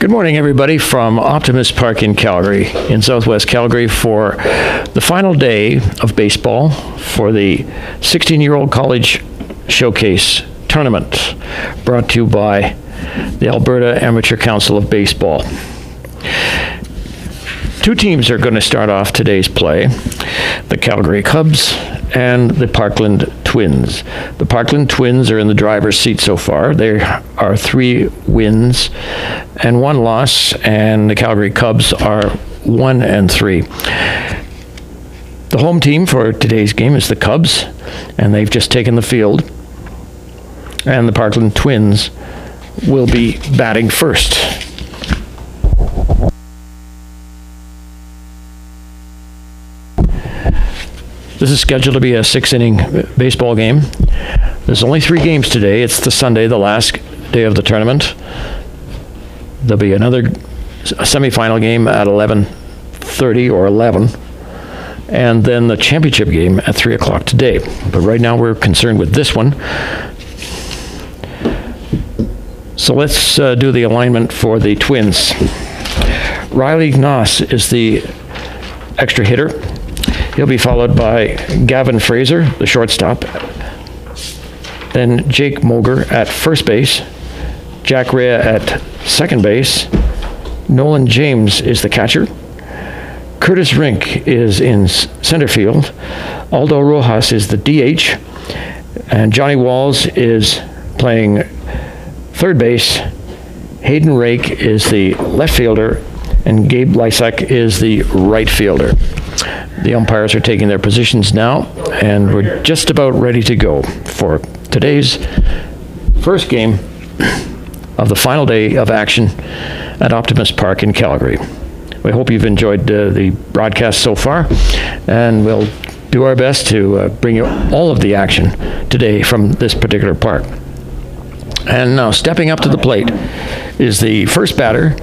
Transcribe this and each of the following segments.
Good morning, everybody, from Optimist Park in Calgary, in Southwest Calgary, for the final day of baseball for the 16-year-old college showcase tournament, brought to you by the Alberta Amateur Council of Baseball. Two teams are going to start off today's play, the Calgary Cubs and the Parkland Twins. The Parkland Twins are in the driver's seat so far. There are 3 wins and 1 loss, and the Calgary Cubs are 1-3. The home team for today's game is the Cubs, and they've just taken the field. And the Parkland Twins will be batting first. This is scheduled to be a 6-inning baseball game. There's only 3 games today. It's the Sunday, the last day of the tournament. There'll be another semifinal game at 11:30 or 11, and then the championship game at 3 o'clock today. But right now we're concerned with this one. So let's do the alignment for the Twins. Riley Knoss is the extra hitter. He'll be followed by Gavin Fraser, the shortstop. Then Jake Moger at first base. Jack Rea at second base. Nolan James is the catcher. Curtis Rink is in center field. Aldo Rojas is the DH. And Johnny Walls is playing third base. Hayden Rake is the left fielder. And Gabe Lysak is the right fielder. The umpires are taking their positions now, and we're just about ready to go for today's first game of the final day of action at Optimist Park in Calgary. We hope you've enjoyed the broadcast so far, and we'll do our best to bring you all of the action today from this particular park. And now, stepping up to the plate is the first batter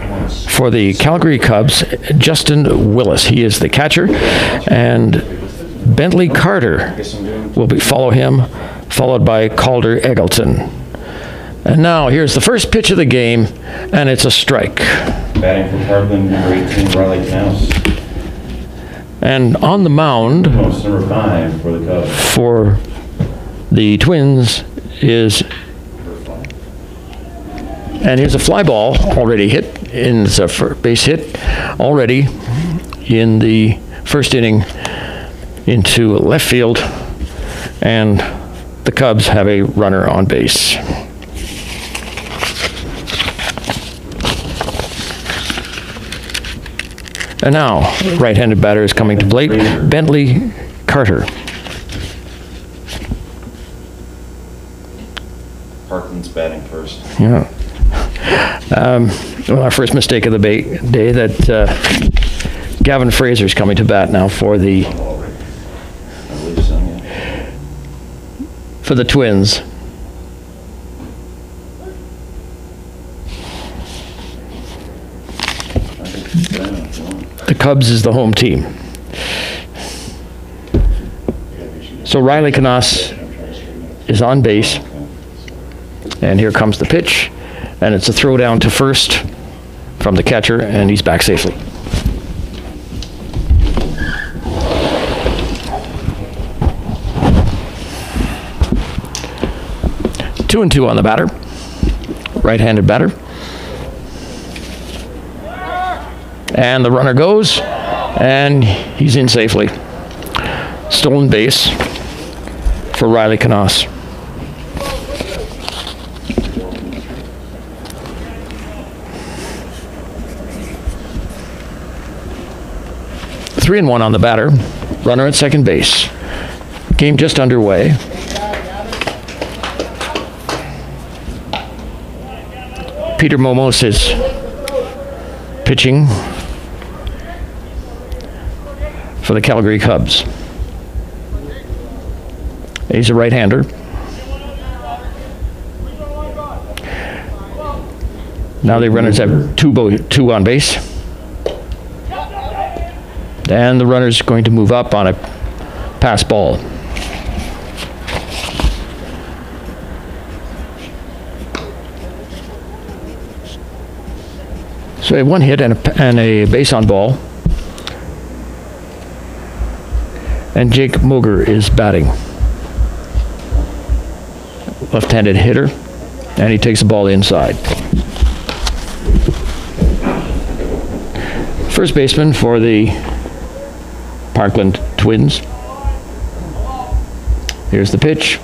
for the Calgary Cubs, Justin Willis. He is the catcher, and Bentley Carter will follow him, followed by Calder Eggleton. And now, here's the first pitch of the game, and it's a strike. Batting for Parkland, number 18, Riley Knoss. And on the mound, Number 5 for the Cubs. for the Twins is... And here's a fly ball already hit. It's a base hit already in the first inning into left field. And the Cubs have a runner on base. And now, right-handed batter is coming to plate, Bentley Carter. Parkland's batting first. Yeah. Well, our first mistake of the day that Gavin Fraser's coming to bat now for the I believe so, yeah. for the Twins. The Cubs is the home team. So Riley Knoss is on base, and here comes the pitch. And it's a throw down to first from the catcher, and he's back safely. Two and two on the batter, right-handed batter. And the runner goes, and he's in safely. Stolen base for Riley Knoss. 3-1 on the batter. Runner at second base. Game just underway. Peter Momos is pitching for the Calgary Cubs. He's a right-hander. Now the runners have two on base. And the runner's going to move up on a pass ball. So 1 hit and a base on ball. And Jake Moger is batting. Left-handed hitter, and he takes the ball inside. First baseman for the Parkland Twins. Here's the pitch,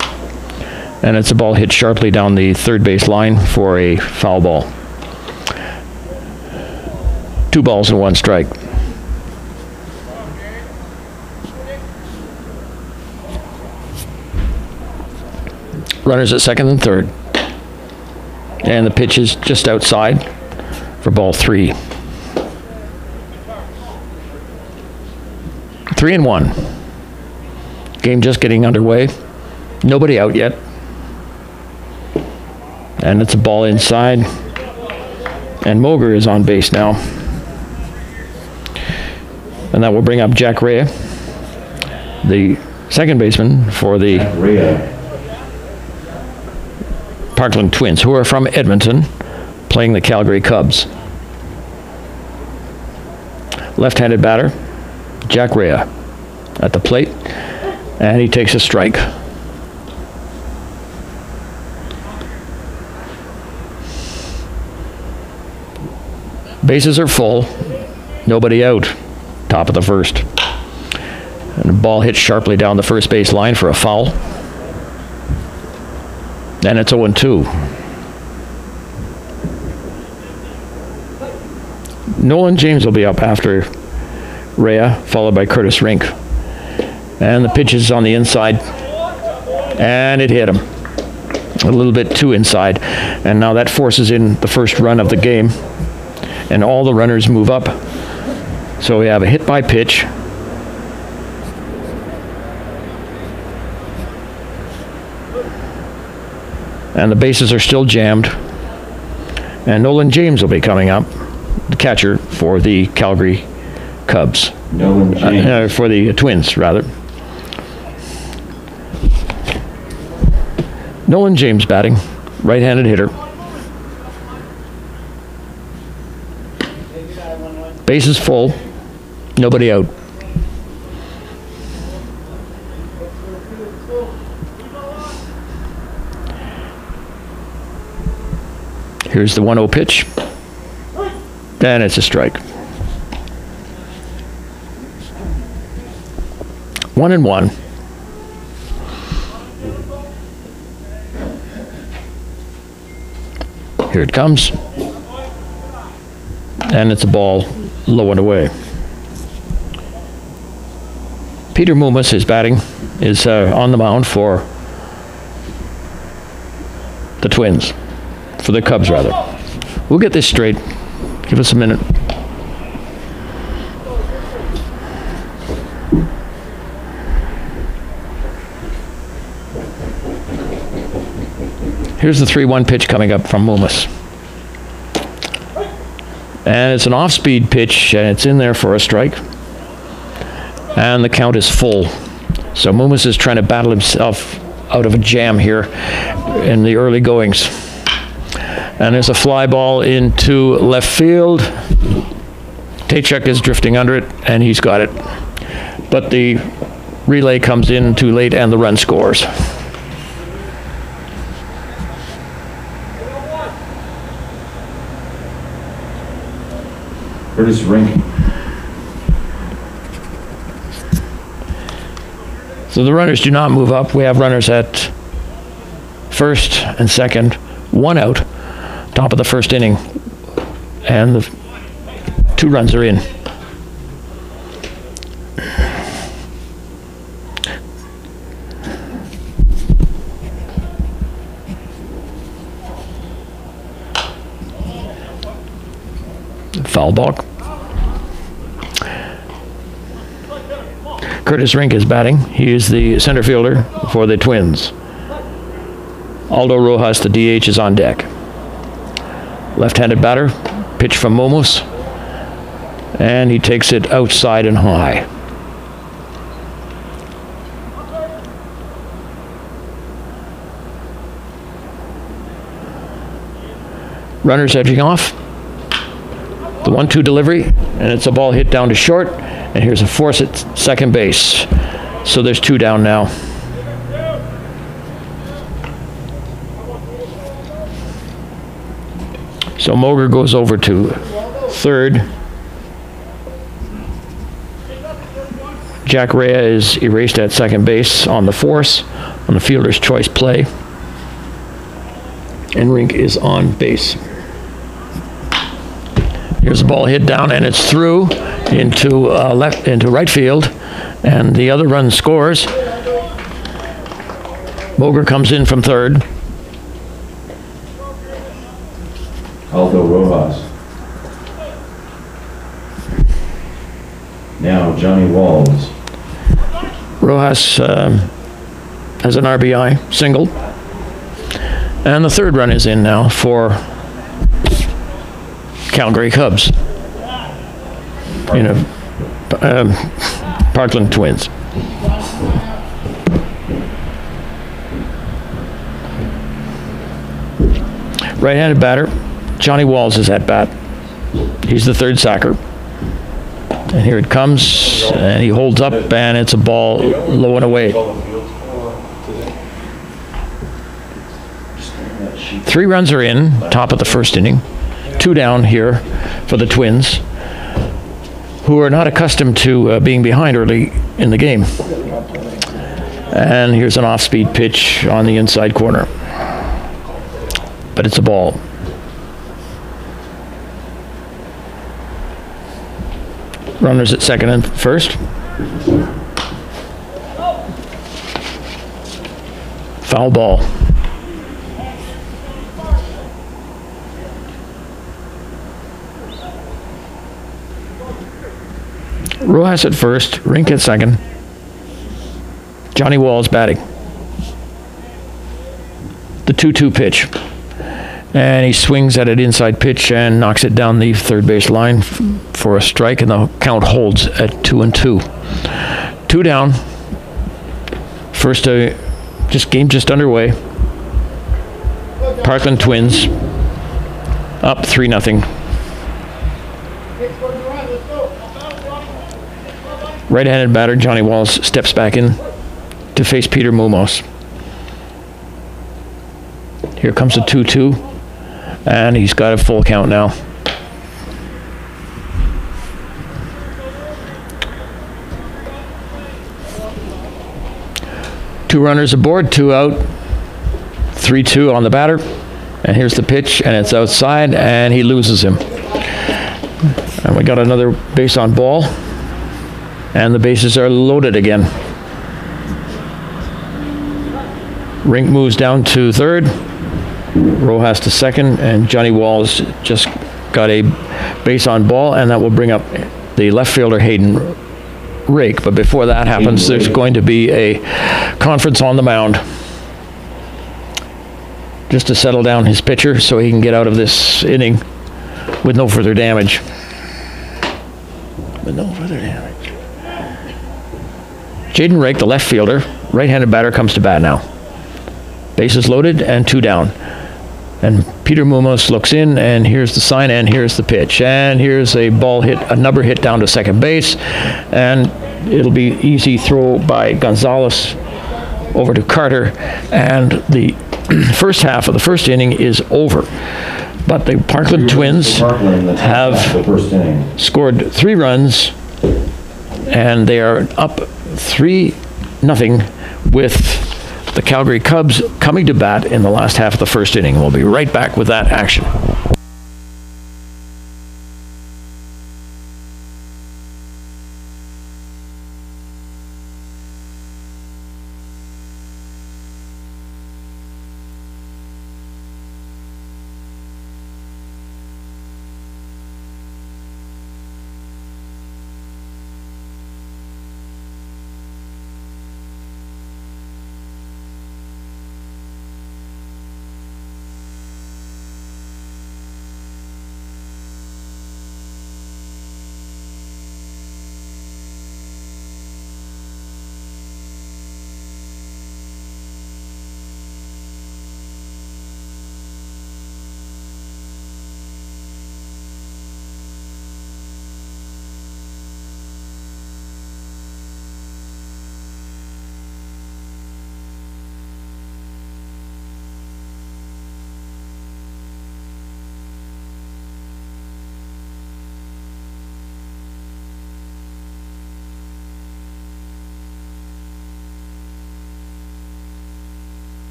and it's a ball hit sharply down the third base line for a foul ball. 2 balls and 1 strike. Runners at second and third. And the pitch is just outside for ball 3. 3-1. Game just getting underway. Nobody out yet. And it's a ball inside. And Moger is on base now. And that will bring up Jack Rea, the second baseman for the Parkland Twins, who are from Edmonton, playing the Calgary Cubs. Left-handed batter, Jack Rea, at the plate, and he takes a strike. Bases are full, nobody out, top of the first. And the ball hits sharply down the first base line for a foul. And it's 0-2. Nolan James will be up after Rea, followed by Curtis Rink. And the pitch is on the inside. And it hit him. A little bit too inside. And now that forces in the first run of the game. And all the runners move up. So we have a hit by pitch. And the bases are still jammed. And Nolan James will be coming up, the catcher for the Calgary Cubs. Nolan James. For the Twins, rather. Nolan James batting, right-handed hitter. Bases full, nobody out. Here's the 1-0 pitch. And it's a strike. 1-1. Here it comes. And it's a ball low and away. Peter Moomas is batting, is on the mound for the Twins. For the Cubs, rather. We'll get this straight. Give us a minute. Here's the 3-1 pitch coming up from Moomas. And it's an off-speed pitch, and it's in there for a strike. And the count is full. So Moomas is trying to battle himself out of a jam here in the early goings. And there's a fly ball into left field. Tachuk is drifting under it, and he's got it. But the relay comes in too late, and the run scores. Curtis Rink. So the runners do not move up. We have runners at first and second, 1 out, top of the first inning, and the 2 runs are in. Foul ball. Curtis Rink is batting. He is the center fielder for the Twins. Aldo Rojas, the DH, is on deck. Left-handed batter, pitch from Momos, and he takes it outside and high. Runners edging off. The 1-2 delivery, and it's a ball hit down to short, and here's a force at second base. So there's 2 down now. So Moger goes over to third. Jack Rea is erased at second base on the force, on the fielder's choice play. And Rink is on base. Here's the ball hit down, and it's through into right field, and the other run scores. Moger comes in from third. Aldo Rojas. Now Johnny Walls. Rojas has an RBI single. And the third run is in now for Calgary Cubs. Parkland Twins. Right-handed batter, Johnny Walls is at bat. He's the third sacker. And here it comes, and he holds up, and it's a ball low and away. 3 runs are in, top of the first inning. 2 down here for the Twins, who are not accustomed to being behind early in the game. And here's an off-speed pitch on the inside corner. But it's a ball. Runners at second and first. Foul ball. Rojas at first, Rink at second. Johnny Walls batting. The 2-2 pitch. And he swings at an inside pitch and knocks it down the third base line for a strike, and the count holds at 2-2. 2 down. First game just underway. Parkland Twins up 3-0. Right-handed batter Johnny Walls steps back in to face Peter Mumos. Here comes the 2-2, and he's got a full count now. Two runners aboard, 2 out, 3-2 on the batter, and here's the pitch, and it's outside, and he loses him. And we got another base on ball. And the bases are loaded again. Rink moves down to third. Rojas to second. And Johnny Walls just got a base on ball. And that will bring up the left fielder, Hayden Rake. But before that happens, there's going to be a conference on the mound. Just to settle down his pitcher so he can get out of this inning with no further damage. Jaden Rake, the left fielder, right-handed batter, comes to bat now. Bases loaded and 2 down. And Peter Mumos looks in, and here's the sign, and here's the pitch. And here's a ball hit, a number hit down to second base. And it'll be easy throw by Gonzalez over to Carter. And the first half of the first inning is over. But the Parkland Twins have scored 3 runs, and they are up 3-0 with the Calgary Cubs coming to bat in the last half of the first inning. We'll be right back with that action.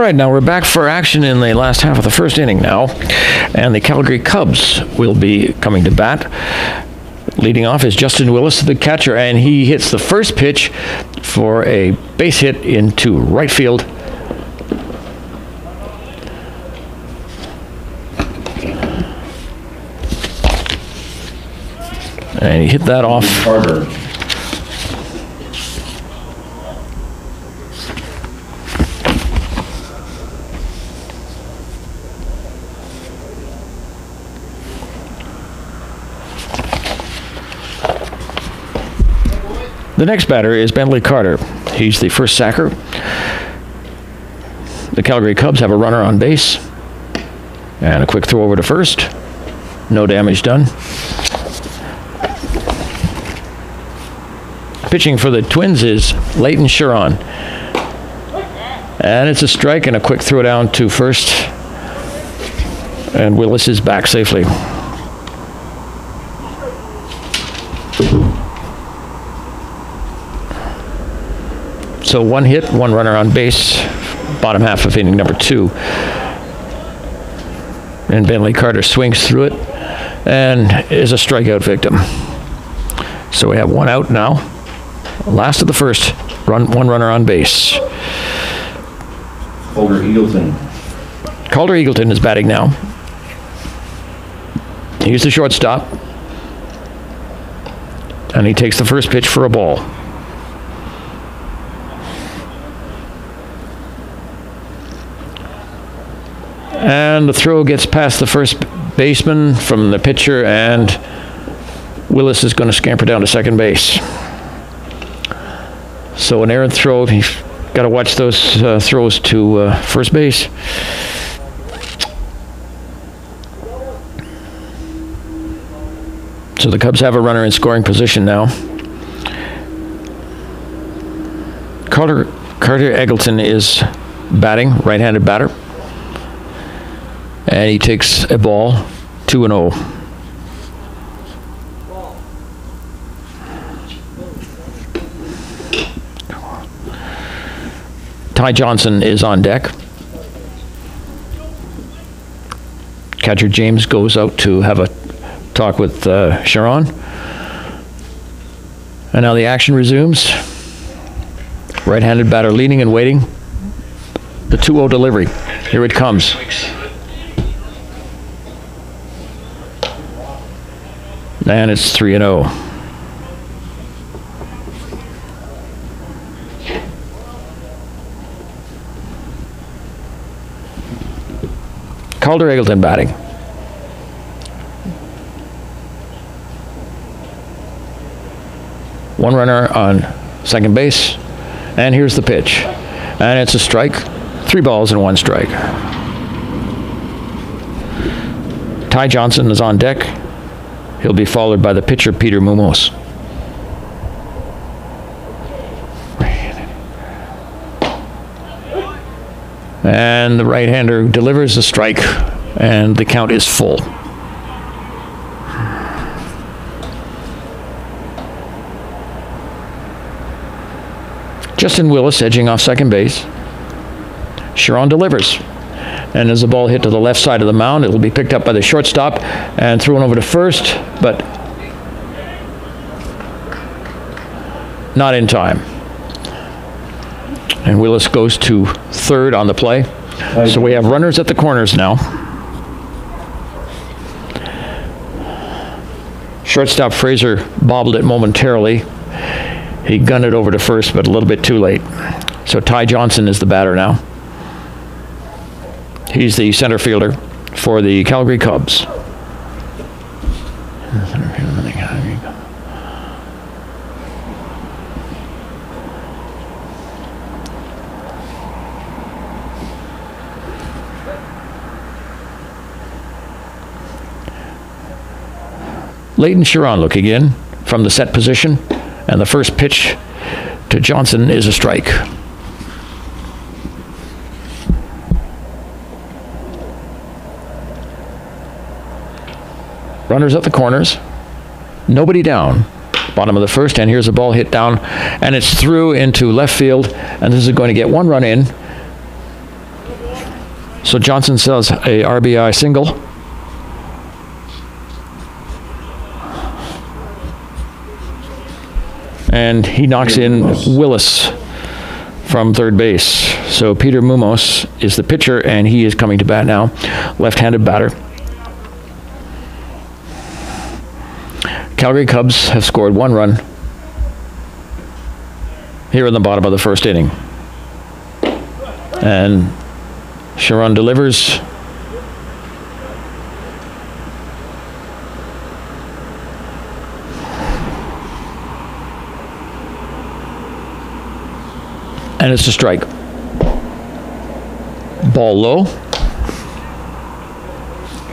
right, now we're back for action in the last half of the first inning now, and the Calgary Cubs will be coming to bat. Leading off is Justin Willis, the catcher, and he hits the first pitch for a base hit into right field. And he hit that off. Carter. The next batter is Bentley Carter. He's the first sacker. The Calgary Cubs have a runner on base. And a quick throw over to first. No damage done. Pitching for the Twins is Leighton Chiron. And it's a strike and a quick throw down to first. And Willis is back safely. So one hit, one runner on base, bottom half of inning number 2. And Bentley Carter swings through it and is a strikeout victim. So we have one out now. Last of the first, one runner on base. Calder Eagleton. Calder Eagleton is batting now. He's the shortstop. And he takes the first pitch for a ball. And the throw gets past the first baseman from the pitcher, and Willis is going to scamper down to second base. So an errant throw. You've got to watch those throws to first base. So the Cubs have a runner in scoring position now. Carter Eggleton is batting, right-handed batter. And he takes a ball, 2-0. Ty Johnson is on deck. Catcher James goes out to have a talk with Chiron. And now the action resumes. Right-handed batter leaning and waiting. The 2-0 delivery. Here it comes. And it's 3-0. Calder Eggleton batting. One runner on second base. And here's the pitch. And it's a strike. 3 balls and 1 strike. Ty Johnson is on deck. He'll be followed by the pitcher, Peter Mumos. And the right-hander delivers a strike, and the count is full. Justin Willis edging off second base. Chiron delivers. And as the ball hit to the left side of the mound, it will be picked up by the shortstop and thrown over to first, but not in time. And Willis goes to third on the play. So we have runners at the corners now. Shortstop Fraser bobbled it momentarily. He gunned it over to first, but a little bit too late. So Ty Johnson is the batter now. He's the center fielder for the Calgary Cubs. Leighton Chiron looking in from the set position, and the first pitch to Johnson is a strike. Runners at the corners. Nobody down. Bottom of the first, and here's a ball hit down, and it's through into left field, and this is going to get one run in. So Johnson sells a RBI single. And he knocks in Willis from third base. So Peter Mumos is the pitcher, and he is coming to bat now. Left-handed batter. Calgary Cubs have scored 1 run here in the bottom of the first inning. And Sharon delivers. And it's a strike. Ball low.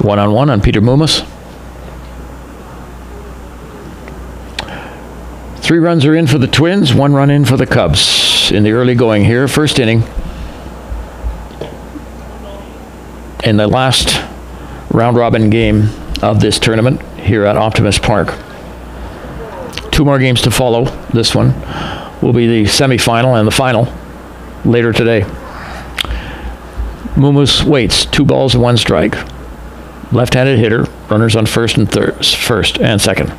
1-on-1 on Peter Mumos. 3 runs are in for the Twins, 1 run in for the Cubs in the early going here. First inning. In the last round-robin game of this tournament here at Optimist Park. 2 more games to follow. This one will be the semifinal and the final later today. Mumos waits. 2 balls and 1 strike. Left-handed hitter. Runners on first and second.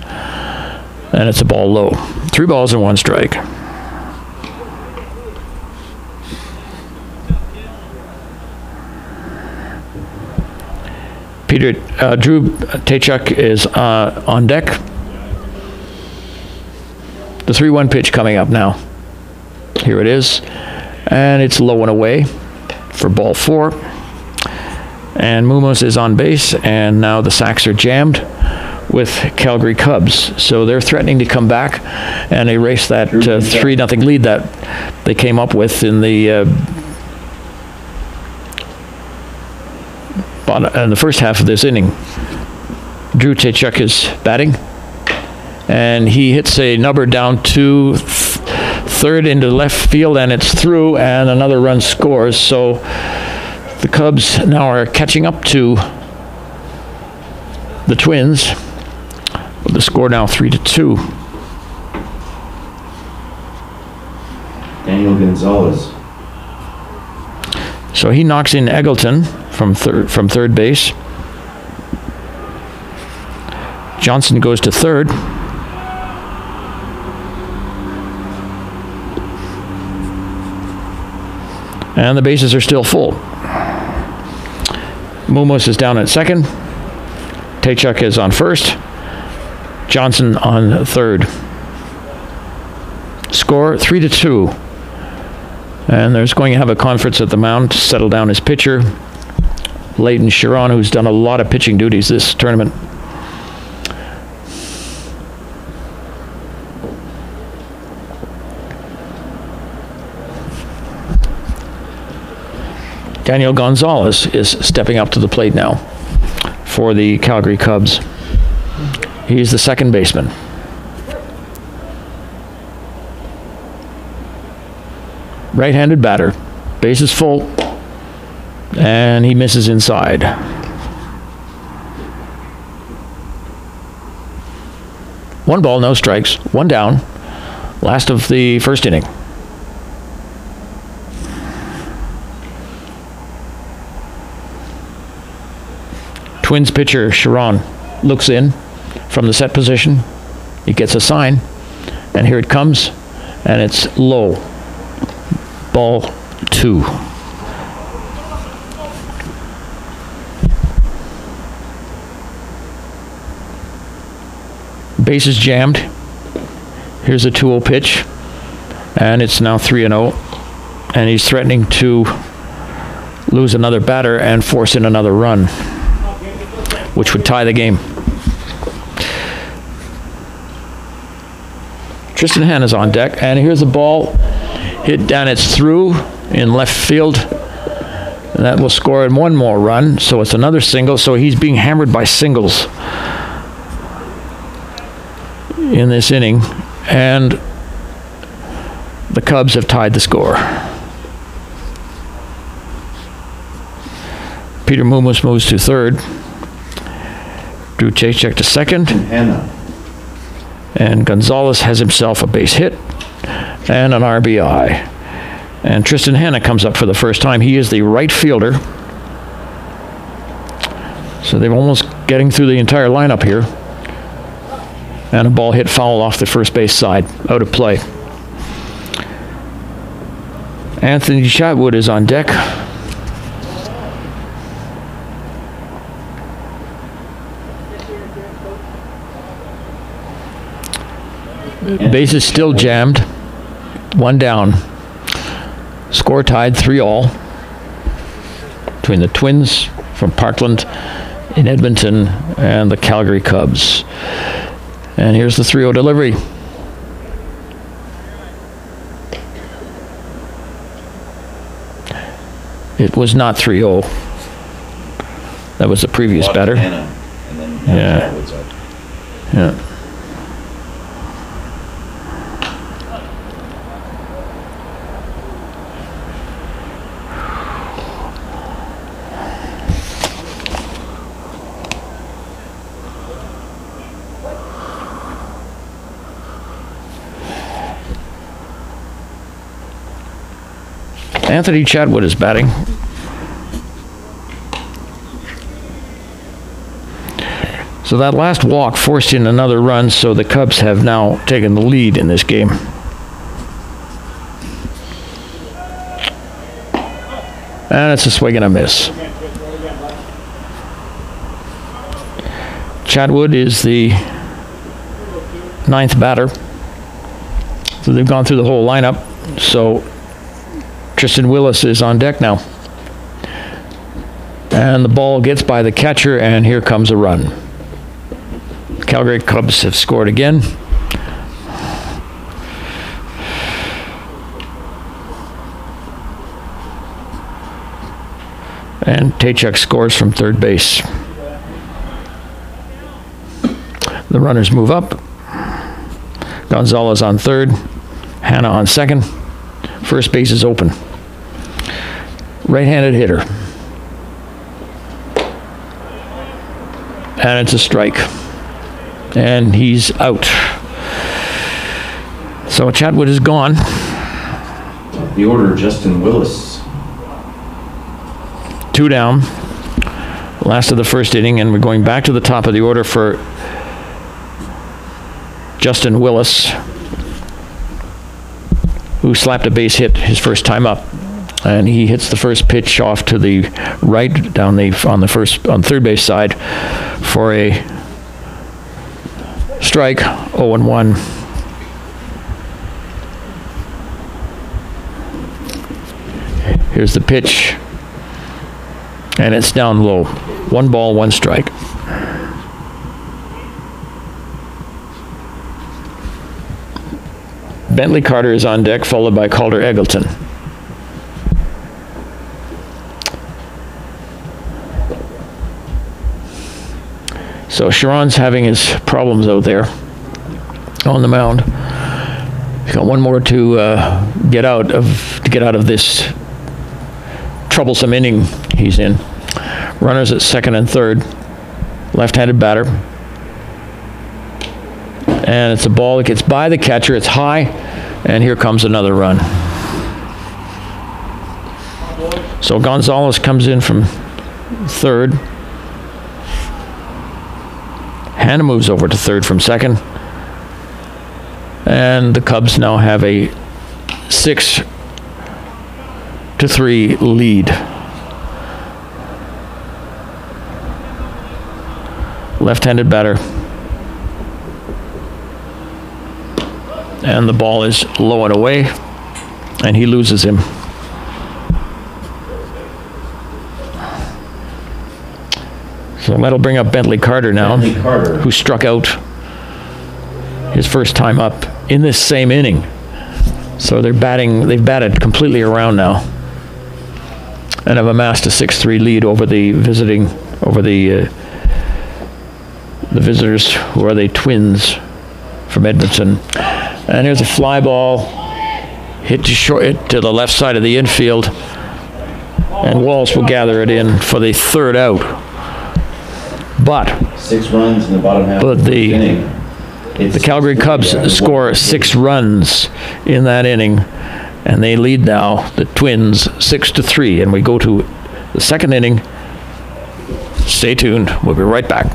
And it's a ball low. 3 balls and 1 strike. Drew Tachuk is on deck. The 3-1 pitch coming up now. Here it is. And it's low and away for ball 4. And Mumos is on base, and now the sacks are jammed with Calgary Cubs. So they're threatening to come back and erase that 3-0 lead that they came up with in the first half of this inning. Drew Tachuk is batting, and he hits a number down to third into left field, and it's through, and another run scores. So the Cubs now are catching up to the Twins. The score now 3-2. Daniel Gonzalez. So he knocks in Eggleton from third base. Johnson goes to third. And the bases are still full. Mumos is down at second. Tachuk is on first. Johnson on third. Score 3-2. And there's going to have a conference at the mound to settle down his pitcher, Leighton Chiron, who's done a lot of pitching duties this tournament. Daniel Gonzalez is stepping up to the plate now for the Calgary Cubs. He's the second baseman. Right-handed batter. Base is full. And he misses inside. One ball, no strikes. 1 down. Last of the first inning. Twins pitcher Chiron looks in from the set position. He gets a sign, and here it comes, and it's low. Ball 2. Base is jammed. Here's a 2-0 pitch, and it's now 3-0, and he's threatening to lose another batter and force in another run, which would tie the game. Tristan Hanna's on deck, and here's a ball hit down. It's through in left field, and that will score in 1 more run. So it's another single. So he's being hammered by singles in this inning, and the Cubs have tied the score. Peter Mumos moves to third. Drew Tachuk to second. Hanna. And Gonzalez has himself a base hit and an RBI. And Tristan Hanna comes up for the first time. He is the right fielder So they're almost getting through the entire lineup here. And a ball hit foul off the first base side, out of play. Anthony Chatwood is on deck. Base is still jammed. One down. Score tied 3-3 between the Twins from Parkland in Edmonton and the Calgary Cubs. And here's the 3-0 delivery. It was not 3-0. That was the previous batter. Yeah. Yeah. Anthony Chatwood is batting. So that last walk forced in another run, so the Cubs have now taken the lead in this game. And it's a swing and a miss. Chatwood is the 9th batter. So they've gone through the whole lineup. So Tristan Willis is on deck now. And the ball gets by the catcher, and here comes a run. The Calgary Cubs have scored again. And Tachuk scores from third base. The runners move up. Gonzalez on third. Hanna on second. First base is open. Right-handed hitter. And it's a strike. And he's out. So Chatwood is gone. The order, Justin Willis. 2 down. Last of the first inning, and we're going back to the top of the order for Justin Willis, who slapped a base hit his first time up. And he hits the first pitch off to the right down on third base side for a strike. 0-1. Here's the pitch, and it's down low. 1 ball, 1 strike. Bentley Carter is on deck, followed by Calder Eggleton. So Sharon's having his problems out there on the mound. He's got one more to get out of this troublesome inning he's in. Runners at second and third. Left-handed batter. And it's a ball that gets by the catcher. It's high, and here comes another run. So Gonzalez comes in from third. Hanna moves over to third from second. And the Cubs now have a 6-3 lead. Left-handed batter. And the ball is low and away, and he loses him. So that'll bring up Bentley Carter now, who struck out his first time up in this same inning. So they've batted completely around now, and have amassed a 6-3 lead over the visitors, who are the Twins from Edmonton. And here's a fly ball hit to the left side of the infield, and Walsh will gather it in for the third out. But 6 runs in the bottom half of the inning. The Calgary Cubs score 6 runs in that inning, and they lead now the Twins 6-3. And we go to the second inning. Stay tuned. We'll be right back.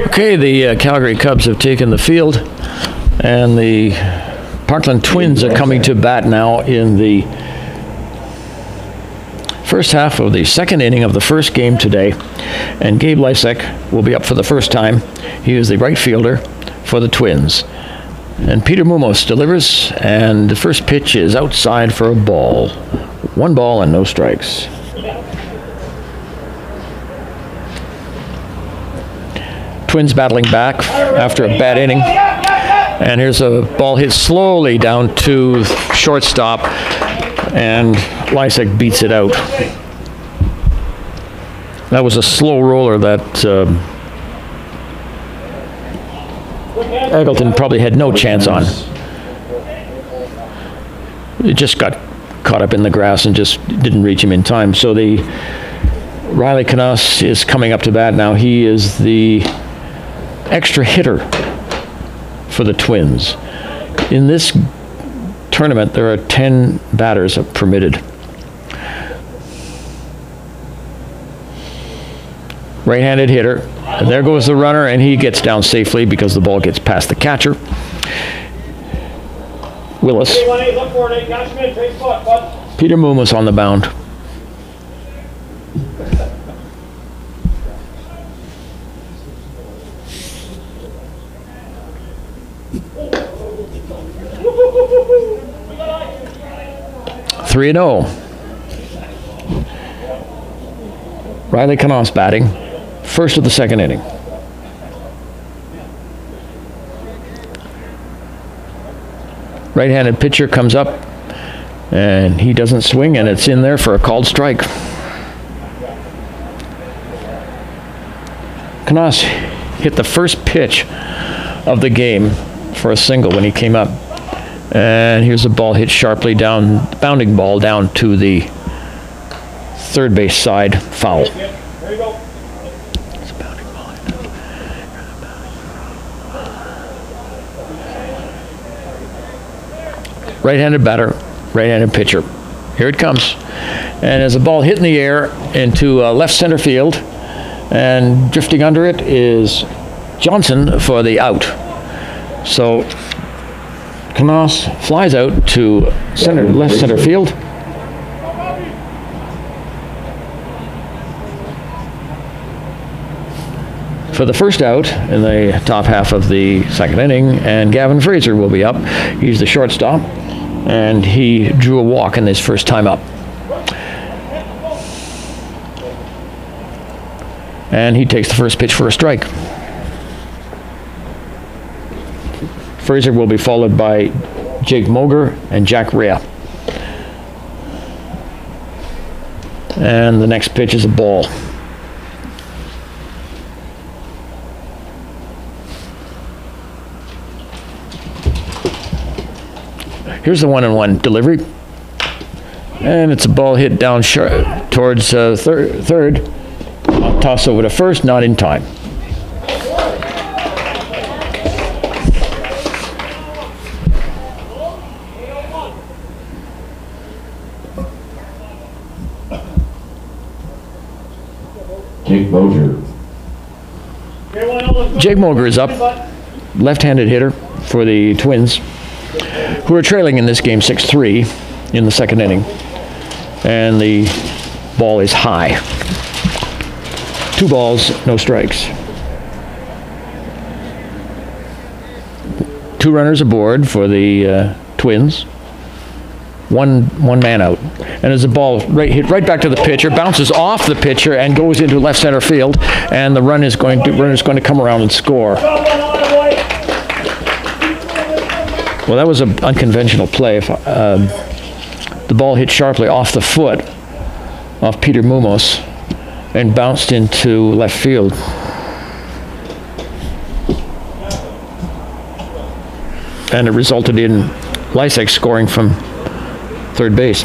Okay, the Calgary Cubs have taken the field, and the Parkland Twins are coming to bat now in the first half of the second inning of the first game today. And Gabe Lysek will be up for the first time. He is the right fielder for the Twins. And Peter Mumos delivers, and the first pitch is outside for a ball. 1 ball and no strikes. Twins battling back after a bad inning. And here's a ball hit slowly down to shortstop, and Lysek beats it out. That was a slow roller that Eggleton probably had no chance on. It just got caught up in the grass and just didn't reach him in time. So the Riley Canas is coming up to bat now. He is the extra hitter for the Twins. In this tournament, there are 10 batters permitted. Right-handed hitter. And there goes the runner, and he gets down safely because the ball gets past the catcher. Willis. Peter Mumos on the mound. Three and 0. Riley Canas batting, first of the second inning. Right-handed pitcher comes up, and he doesn't swing, and it's in there for a called strike. Canas hit the first pitch of the game for a single when he came up. And here's a ball hit sharply down, bounding ball down to the third base side, foul. It's a bounding ball. Right-handed batter, right-handed pitcher. Here it comes. And as a ball hit in the air into left center field, and drifting under it is Johnson for the out. So Canas flies out to left center field. For the first out in the top half of the second inning, and Gavin Fraser will be up. He's the shortstop, and he drew a walk in his first time up. And he takes the first pitch for a strike. Fraser will be followed by Jake Moger and Jack Rea. And the next pitch is a ball. Here's the 1-1 delivery. And it's a ball hit down towards third. Toss over to first, not in time. Jake Moger is up, left-handed hitter for the Twins, who are trailing in this game 6-3 in the second inning. And the ball is high. 2 balls, no strikes. 2 runners aboard for the Twins. One man out. And as the ball hit right back to the pitcher, bounces off the pitcher and goes into left center field, and the runner is going to come around and score. Well, that was an unconventional play. The ball hit sharply off the foot of Peter Mumos and bounced into left field. And it resulted in Lysek scoring from third base.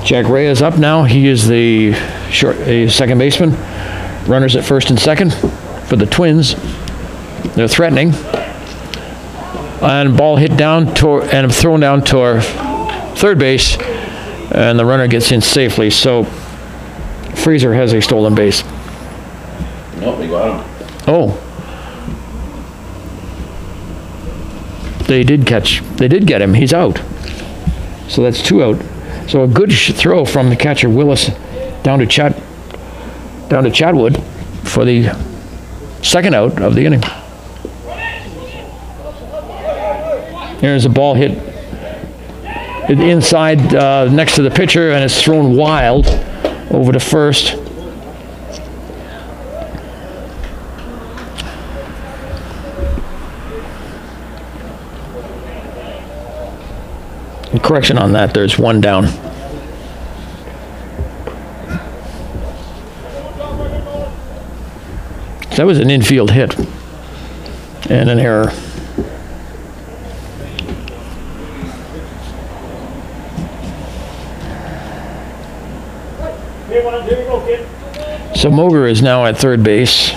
Jack Ray is up now. He is the second baseman. Runners at first and second for the Twins. They're threatening. And ball hit down and thrown down toward third base. And the runner gets in safely. So Fraser has a stolen base. Nope, they got him. Oh. They did get him. He's out. So that's 2 out. So a good throw from the catcher Willis down to Chadwood for the second out of the inning. There's a ball hit inside next to the pitcher, and it's thrown wild over to first. And correction on that, there's 1 down. So that was an infield hit and an error. So Moger is now at third base.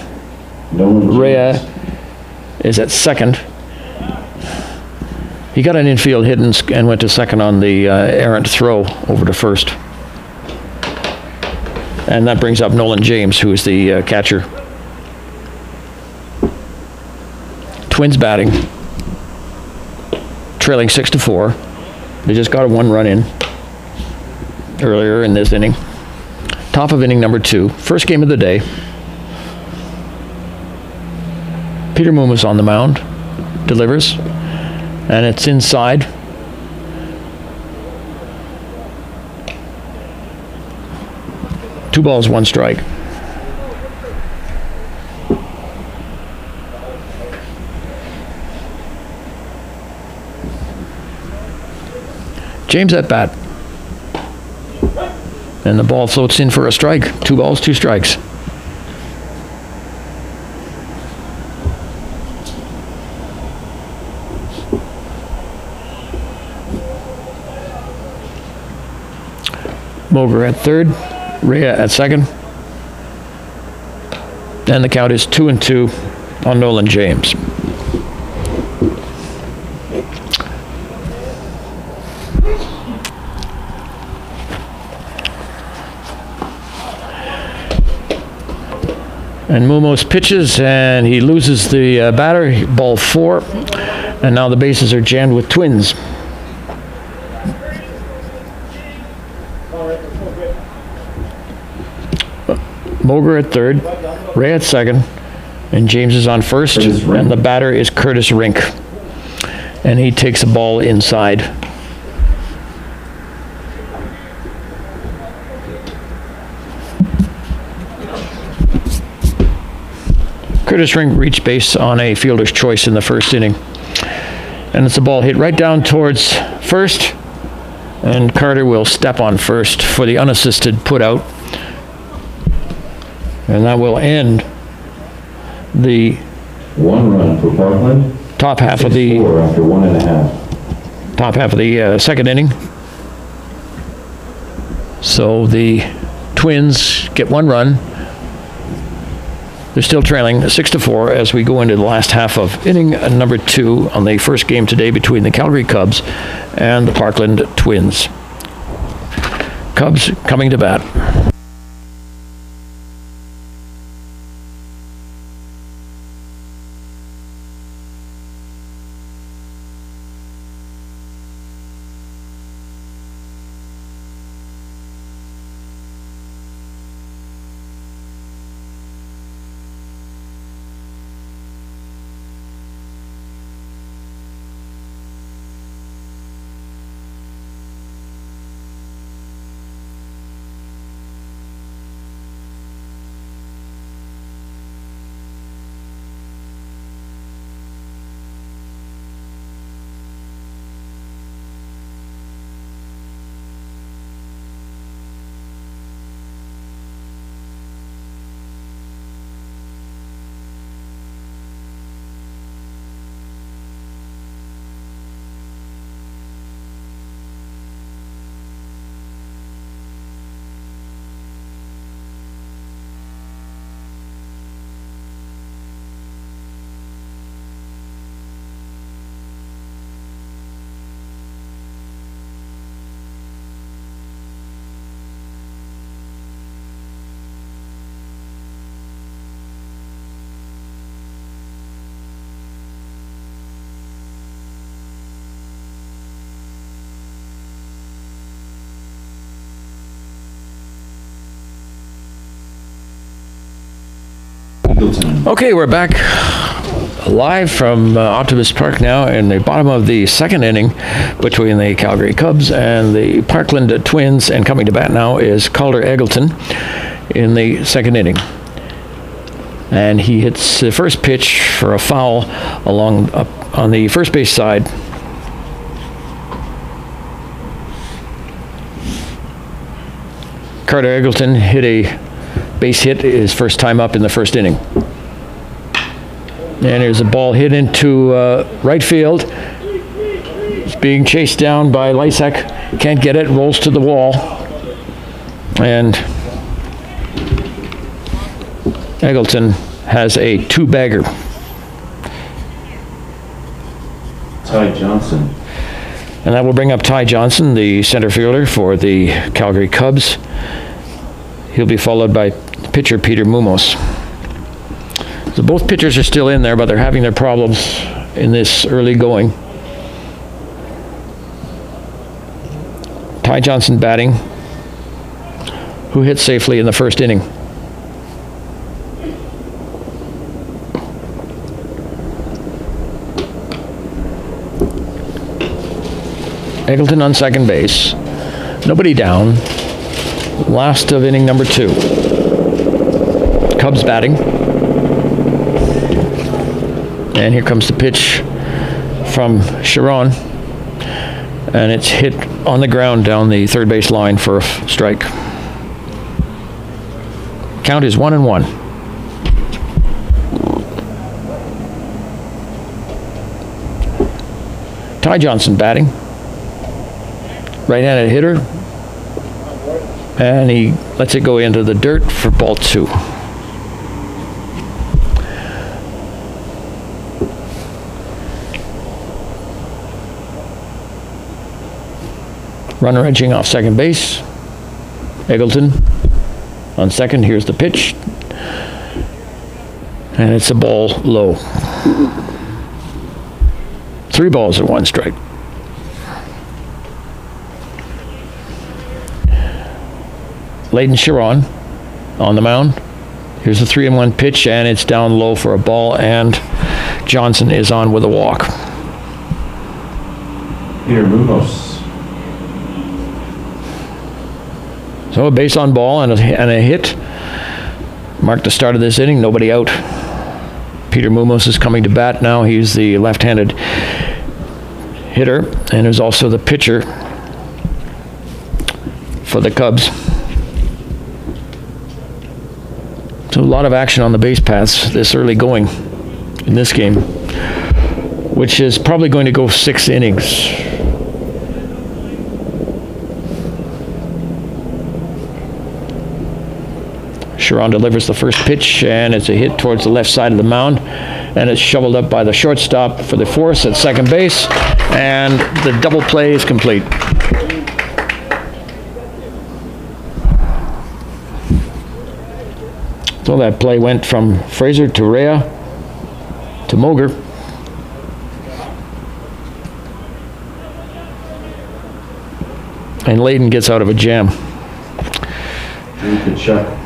Rhea is at second. He got an infield hit and went to second on the errant throw over to first. And that brings up Nolan James, who is the catcher. Twins batting, trailing 6-4. They just got a 1 run in earlier in this inning. Top of inning number 2, first game of the day. Peter Mumos on the mound, delivers, and it's inside. Two balls, 1 strike. James at bat. And the ball floats in for a strike. 2 balls, 2 strikes. Moger at third, Rhea at second. And the count is 2-2 on Nolan James. And Mumos pitches, and he loses the batter, ball 4. And now the bases are jammed with Twins. Moger at third, Ray at second, and James is on first, and the batter is Curtis Rink. And he takes a ball inside. Curtis Rink reached base on a fielder's choice in the first inning. And it's a ball hit right down towards first. And Carter will step on first for the unassisted put out. And that will end the 1 run for Parkland. top half of the 6-4 after 1.5. top half of the second inning. So the Twins get 1 run. They're still trailing 6-4 as we go into the last half of inning number 2 on the first game today between the Calgary Cubs and the Parkland Twins. Cubs coming to bat. Okay, we're back live from Optimist Park now in the bottom of the second inning between the Calgary Cubs and the Parkland Twins, and coming to bat now is Calder Eggleton in the second inning. And he hits the first pitch for a foul along up on the first base side. Calder Eggleton hit a base hit his first time up in the first inning. And there's a ball hit into right field. It's being chased down by Lysak. Can't get it, rolls to the wall. And Eggleton has a 2-bagger. Ty Johnson. And that will bring up Ty Johnson, the center fielder for the Calgary Cubs. He'll be followed by pitcher Peter Mumos. So both pitchers are still in there, but they're having their problems in this early going. Ty Johnson batting, who hit safely in the first inning. Eggleton on second base. Nobody down. Last of inning number 2. Cubs batting. And here comes the pitch from Chiron. And it's hit on the ground down the third base line for a strike. Count is 1-1. Ty Johnson batting. Right-handed hitter. And he lets it go into the dirt for ball 2. Runner edging off second base. Eggleton on second. Here's the pitch. And it's a ball low. 3 balls and 1 strike. Leighton Chiron on the mound. Here's a 3-1 pitch, and it's down low for a ball, and Johnson is on with a walk. Peter Mumos. So a base on ball and a hit. Mark the start of this inning, nobody out. Peter Mumos is coming to bat now. He's the left-handed hitter and is also the pitcher for the Cubs. So a lot of action on the base paths this early going in this game, which is probably going to go 6 innings. Sharon delivers the first pitch, and it's a hit towards the left side of the mound, and it's shoveled up by the shortstop for the force at second base, and the double play is complete. So that play went from Fraser to Rea to Moger. And Layden gets out of a jam. Good shot.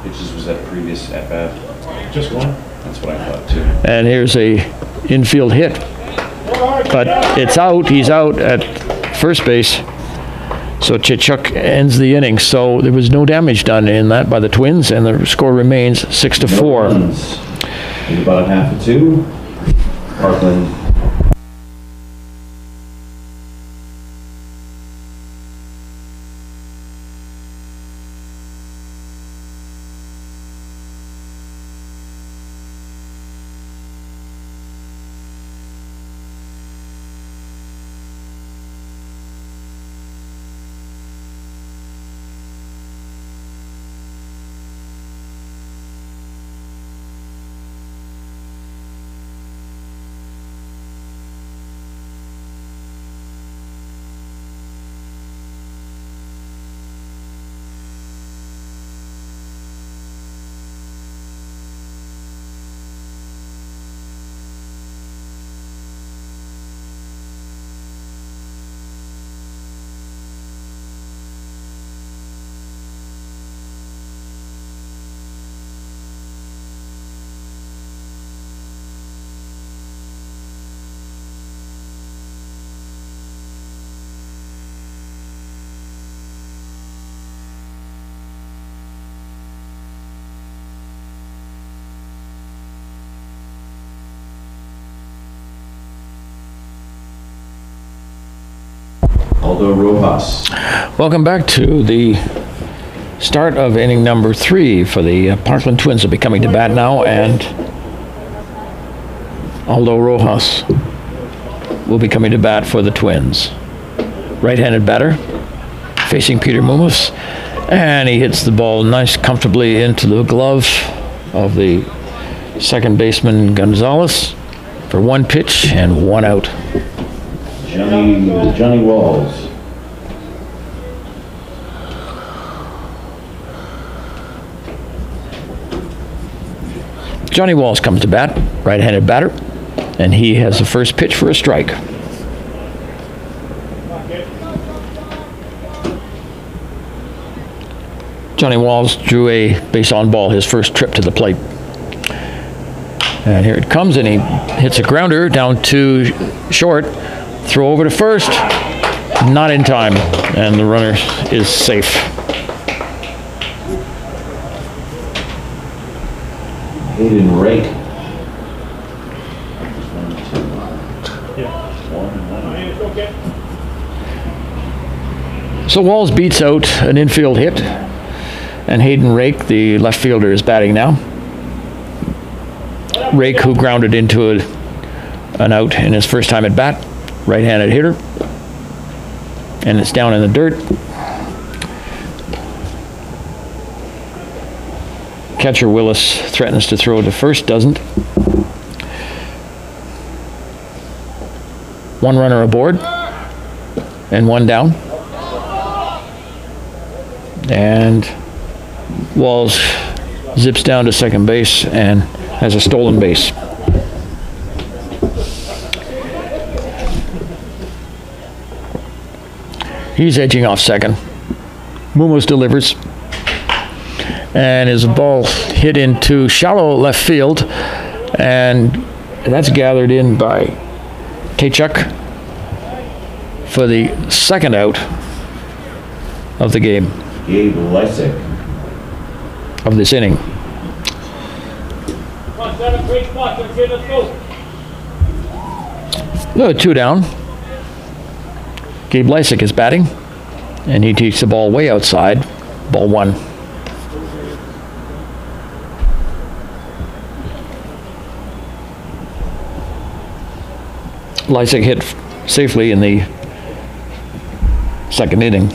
Pitches was that previous at bat? Just one. That's what I thought too. And here's a infield hit. But it's out. He's out at first base. So Chichuk ends the inning. So there was no damage done in that by the Twins, and the score remains 6-4. No runs. In about 1/2 Parkland. Aldo Rojas. Welcome back to the start of inning number 3 for the Parkland Twins. Will be coming to bat now, and Aldo Rojas will be coming to bat for the Twins. Right-handed batter, facing Peter Mumos, and he hits the ball nice comfortably into the glove of the second baseman Gonzalez for 1 pitch and 1 out. Johnny Walls. Johnny Walls comes to bat, right-handed batter, and he has the first pitch for a strike. Johnny Walls drew a base on ball his first trip to the plate. And here it comes, and he hits a grounder down to short. Throw over to first, not in time, and the runner is safe. Hayden Rake. So Walls beats out an infield hit, and Hayden Rake, the left fielder, is batting now. Rake, who grounded into an out in his first time at bat, right-handed hitter, and it's down in the dirt. Catcher Willis threatens to throw to first, doesn't. 1 runner aboard and 1 down. And Walls zips down to second base and has a stolen base. He's edging off second. Mumos delivers. And his ball hit into shallow left field. And that's gathered in by Tkachuk for the second out of the game. Gabe Lysick. of this inning. No, 2 down. Gabe Lysick is batting, and he takes the ball way outside. Ball 1. Lysick hit safely in the second inning.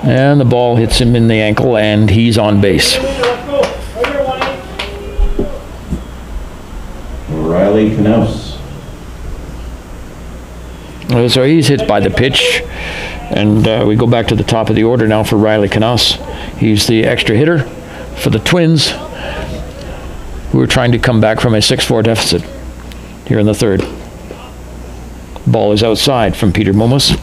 And the ball hits him in the ankle, and he's on base. Riley Knaus. So he's hit by the pitch, and we go back to the top of the order now for Riley Knaus. He's the extra hitter for the Twins, who are trying to come back from a 6-4 deficit here in the third. Ball is outside from Peter Momos.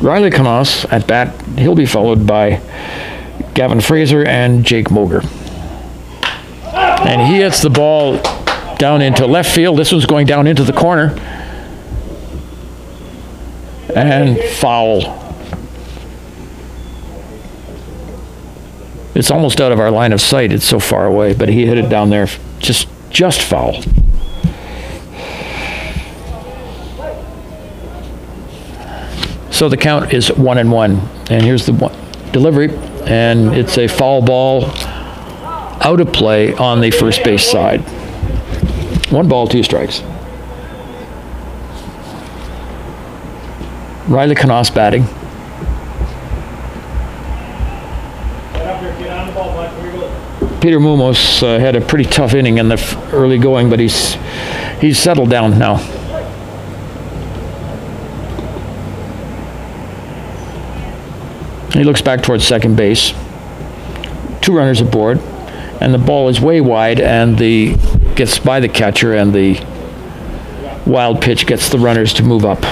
Riley Knaus at bat. He'll be followed by Gavin Fraser and Jake Moger. And he hits the ball down into left field. This one's going down into the corner. And foul. It's almost out of our line of sight. It's so far away, but he hit it down there. Just foul. So the count is 1-1. And here's the delivery, and it's a foul ball out of play on the first base side. 1 ball, 2 strikes. Riley Knaus batting. Peter Momos had a pretty tough inning in the early going, but he's settled down now. He looks back towards second base. 2 runners aboard, and the ball is way wide, and gets by the catcher, and the wild pitch gets the runners to move up.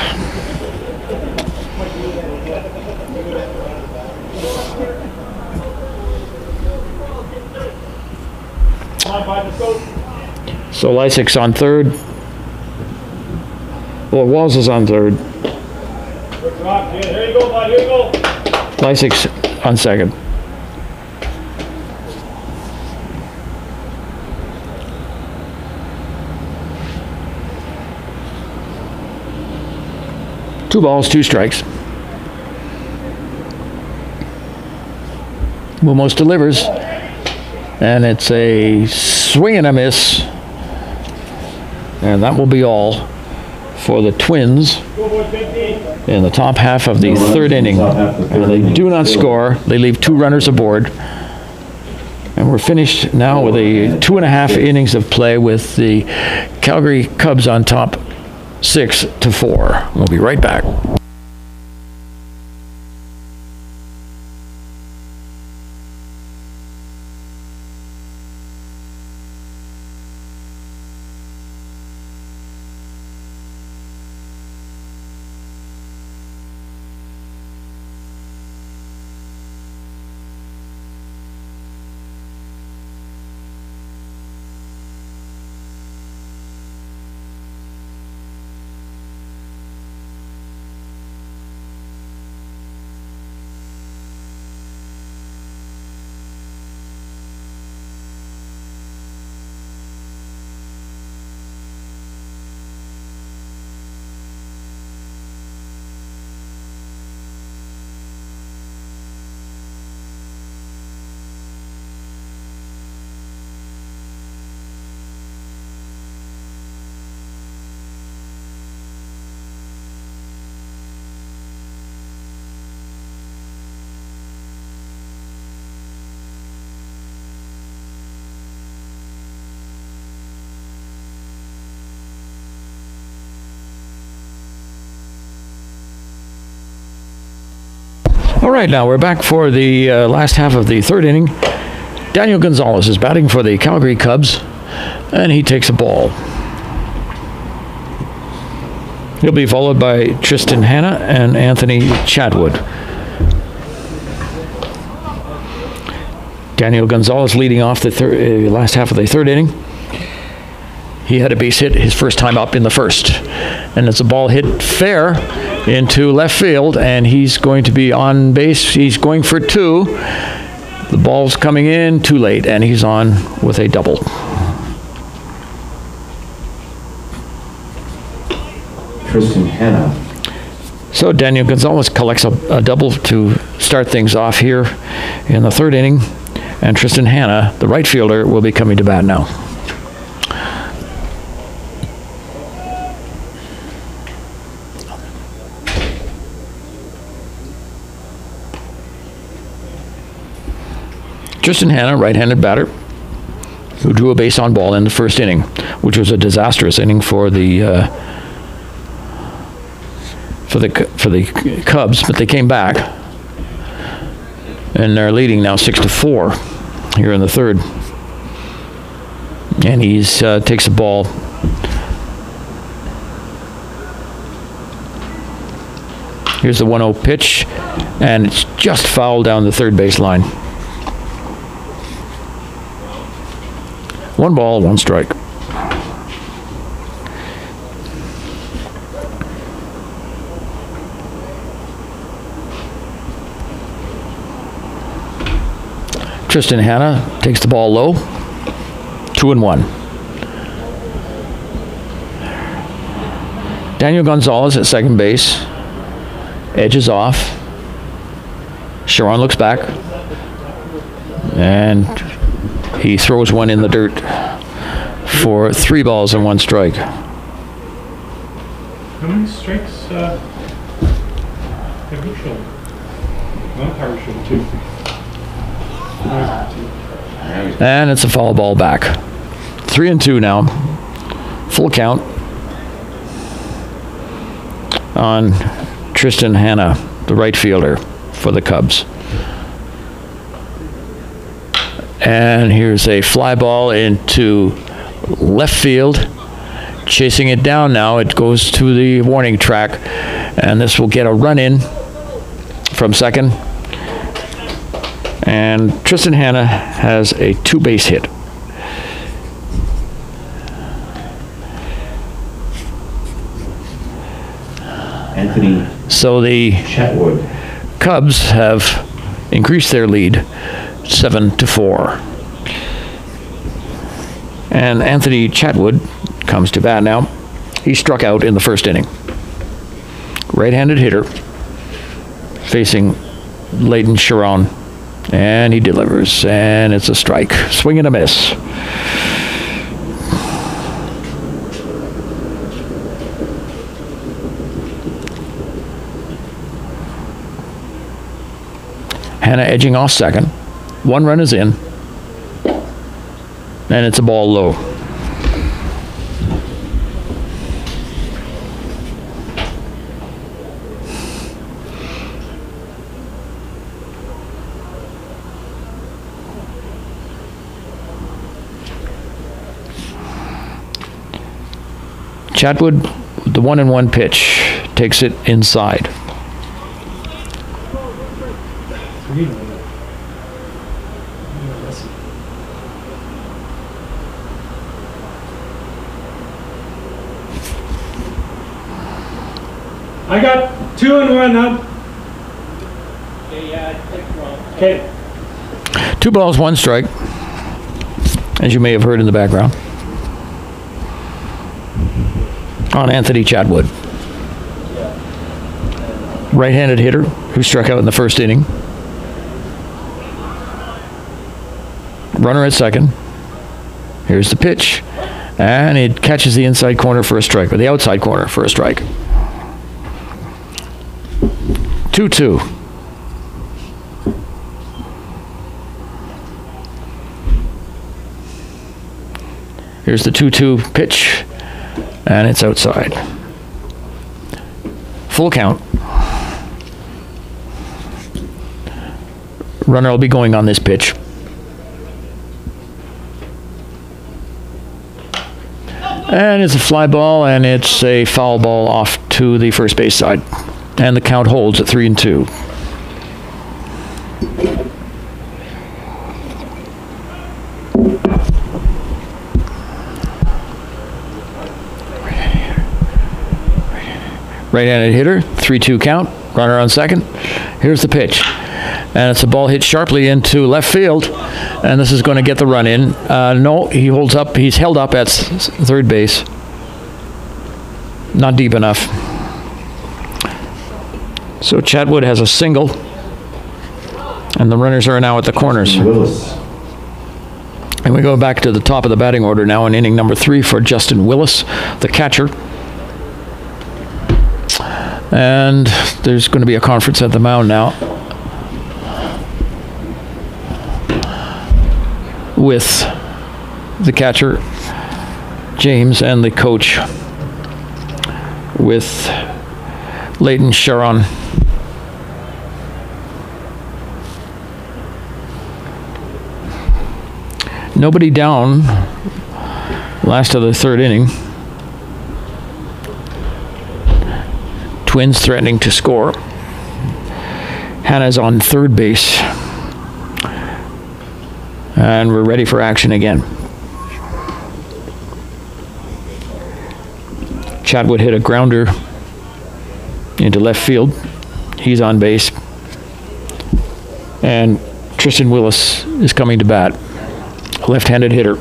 So Lysick's on third. Well, Walls is on third. Here you go, bud. Here you go. Lysick's on second. Two balls, 2 strikes. Momos delivers, and it's a swing and a miss, and that will be all for the Twins in the top half of the third inning. And they do not score. They leave 2 runners aboard. And we're finished now with a 2.5 innings of play with the Calgary Cubs on top 6-4. We'll be right back. All right, now we're back for the last half of the third inning. Daniel Gonzalez is batting for the Calgary Cubs, and he takes a ball. He'll be followed by Tristan Hanna and Anthony Chadwood. Daniel Gonzalez leading off the last half of the third inning. He had a base hit his first time up in the first, and it's a ball hit fair, into left field, and he's going to be on base. He's going for 2. The ball's coming in too late, and he's on with a double. Tristan Hanna. So Daniel Gonzalez collects a double to start things off here in the 3rd inning, and Tristan Hanna, the right fielder, will be coming to bat now. Tristan Hanna, right-handed batter, who drew a base on ball in the 1st inning, which was a disastrous inning for the Cubs, but they came back, and they're leading now 6-4 here in the 3rd. And he's takes the ball. Here's the 1-0 pitch, and it's just fouled down the 3rd base line. 1 ball, 1 strike. Tristan Hanna takes the ball low. 2-1. Daniel Gonzalez at second base. Edges off. Sharon looks back. And he throws one in the dirt for 3 balls and 1 strike. How many strikes have you shown? One power show, 2. And it's a foul ball back. 3-2 now. Full count on Tristan Hanna, the right fielder for the Cubs. And here's a fly ball into left field. Chasing it down now. It goes to the warning track. And this will get a run in from second. And Tristan Hanna has a 2-base hit. Anthony. So the Chatwood. Cubs have increased their lead 7-4. And Anthony Chatwood comes to bat now. He struck out in the 1st inning. Right-handed hitter facing Leighton Sharon. And he delivers, and it's a strike. Swing and a miss. Hanna edging off second. 1 run is in. And it's a ball low. Chatwood, the 1-1 pitch, takes it inside. I got 2-1 up. Okay. 2 balls, 1 strike, as you may have heard in the background, on Anthony Chatwood. Right-handed hitter who struck out in the 1st inning. Runner at second. Here's the pitch. And it catches the inside corner for a strike, or the outside corner for a strike. 2-2. Here's the 2-2 pitch. And it's outside. Full count. Runner will be going on this pitch. And it's a fly ball, and it's a foul ball off to the first base side. And the count holds at 3-2. Right-handed hitter 3-2 count. Runner on second. Here's the pitch. And it's a ball hit sharply into left field. And this is going to get the run in. No, he holds up. He's held up at third base. Not deep enough. So Chatwood has a single. And the runners are now at the corners. Willis. And we go back to the top of the batting order now in inning number 3 for Justin Willis, the catcher. And there's going to be a conference at the mound now with the catcher, James, and the coach with Leighton Sharon. Nobody down, last of the third inning. Twins threatening to score. Hannah's on third base. And we're ready for action again. Chatwood hit a grounder into left field. He's on base. And Tristan Willis is coming to bat. Left-handed hitter.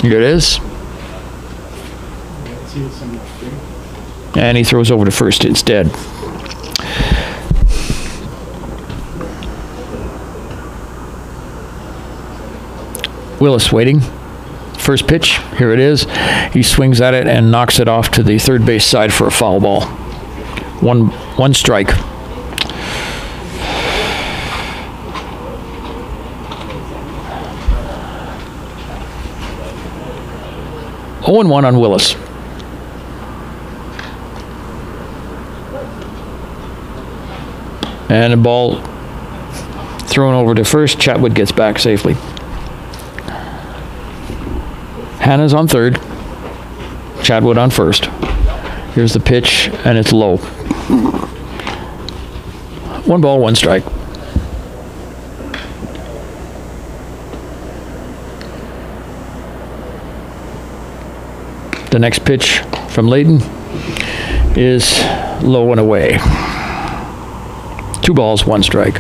Here it is. And he throws over to first instead. Willis waiting. First pitch. Here it is. He swings at it and knocks it off to the third base side for a foul ball. One strike. 0-1 on Willis. And a ball thrown over to first. Chatwood gets back safely. Hannah's on third. Chatwood on first. Here's the pitch, and it's low. 1 ball, 1 strike. The next pitch from Leighton is low and away. 2 balls, 1 strike.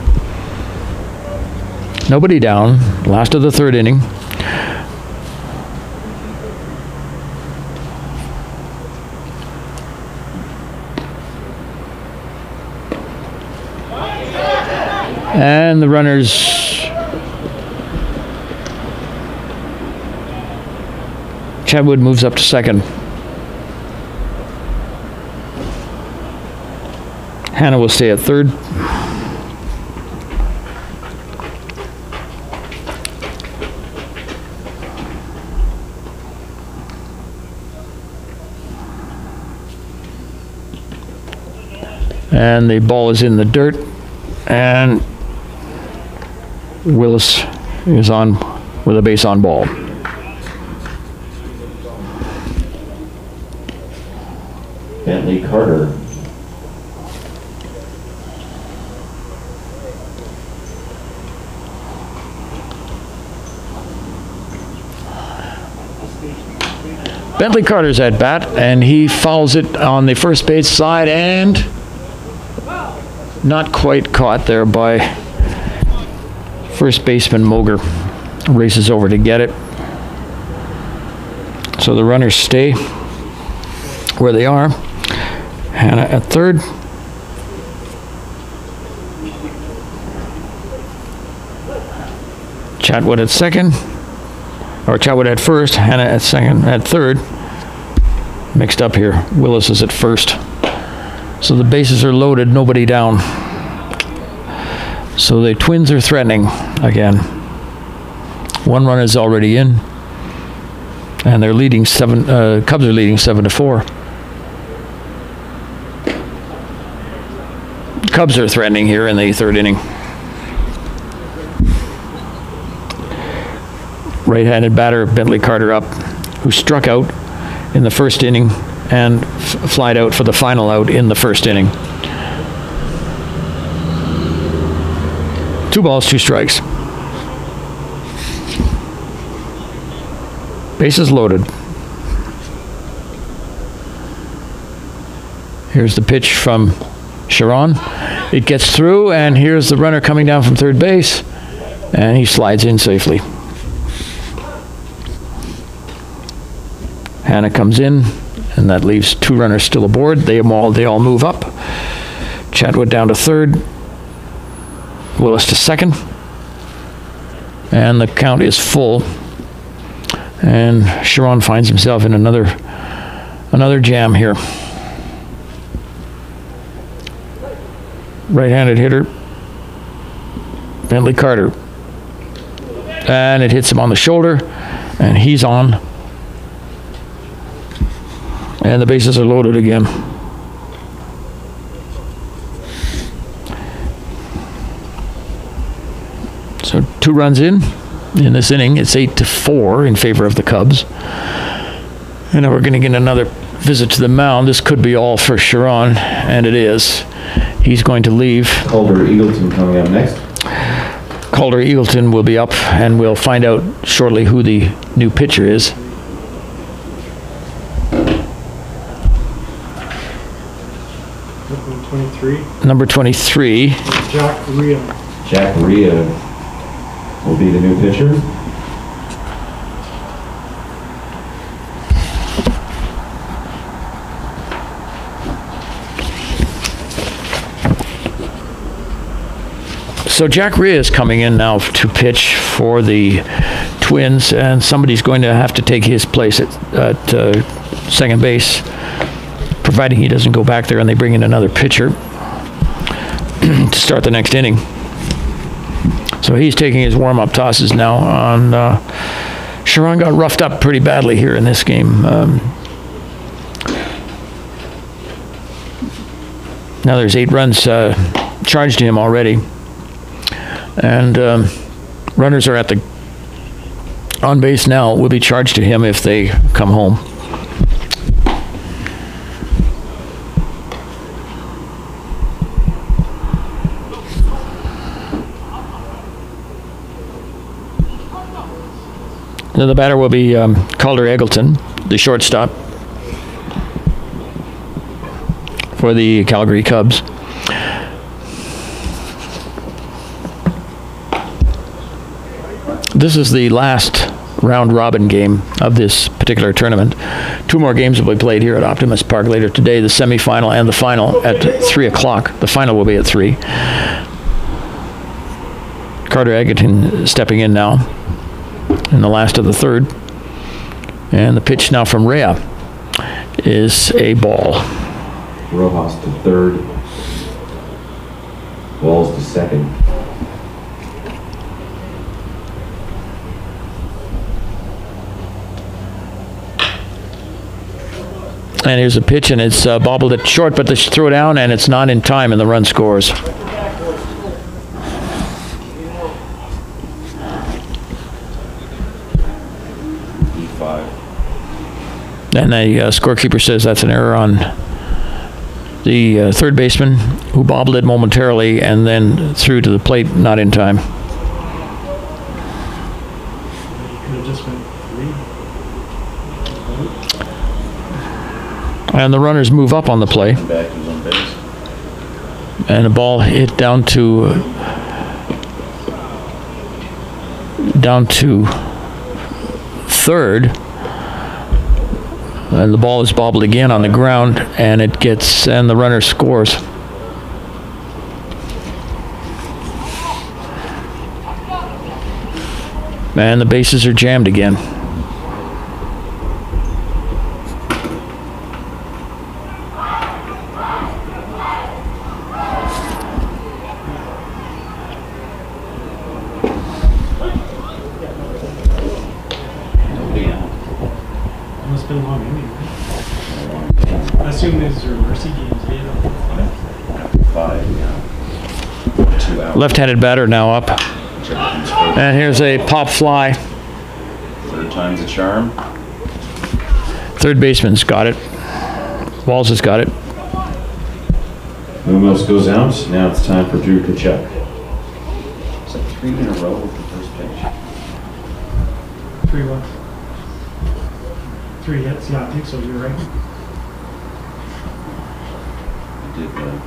Nobody down. Last of the third inning. And the runners Chatwood moves up to second. Hannah will stay at third. And the ball is in the dirt, and Willis is on with a base on ball. Bentley Carter. Bentley Carter's at bat, and he fouls it on the first base side, and not quite caught there by first baseman Moger. Races over to get it. So the runners stay where they are. Hannah at third. Chatwood at second. Or Chatwood at first. Hannah at second. At third. Mixed up here. Willis is at first. So the bases are loaded. Nobody down. So the Twins are threatening again. 1 run is already in. And they're leading Cubs are leading 7-4. Cubs are threatening here in the third inning. Right-handed batter Bentley Carter up, who struck out in the first inning and flied out for the final out in the first inning. 2 balls, 2 strikes. Bases loaded. Here's the pitch from Sharon. It gets through, and here's the runner coming down from third base, and he slides in safely. Hannah comes in, and that leaves 2 runners still aboard. They all move up. Chatwood down to third. Willis to second. And the count is full. And Sharon finds himself in another jam here. Right-handed hitter, Bentley Carter. And it hits him on the shoulder, and he's on. And the bases are loaded again. So 2 runs in this inning. It's 8-4 in favor of the Cubs. And now we're going to get another visit to the mound. This could be all for Sharon, and it is. He's going to leave. Calder Eagleton coming up next. Calder Eagleton will be up, and we'll find out shortly who the new pitcher is. Number 23. Number 23. Jack Rhea. Jack Rhea will be the new pitcher. So Jack Rhea is coming in now to pitch for the Twins, and somebody's going to have to take his place at second base, providing he doesn't go back there and they bring in another pitcher to start the next inning. So he's taking his warm-up tosses now on. Sharon got roughed up pretty badly here in this game. Now there's 8 runs charged to him already. And runners are at the on base now. Will be charged to him if they come home. Then the batter will be Calder Eggleton, the shortstop for the Calgary Cubs. This is the last round-robin game of this particular tournament. 2 more games will be played here at Optimist Park later today, the semifinal and the final at 3 o'clock. The final will be at 3. Carter Egerton stepping in now in the last of the third. And the pitch now from Rhea is a ball. Rojas to third. Walls to second. And here's a pitch, and it's bobbled it short, but they throw down, and it's not in time, and the run scores. And the scorekeeper says that's an error on the third baseman, who bobbled it momentarily and then threw to the plate, not in time. Could have just been 3. And the runners move up on the play. And the ball hit down to third. And the ball is bobbled again on the ground, and the runner scores. And the bases are jammed again. Must have been a long inning. I assume these are mercy games. Five, yeah. 2 out. Left-handed batter now up. And here's a pop fly. Third time's a charm. Third baseman's got it. Walls has got it. Lumos goes out. Now it's time for Drew Kachuk. Is that 3 in a row with the first pitch? 3 what? 3 hits, yeah, I think so, you're right. did the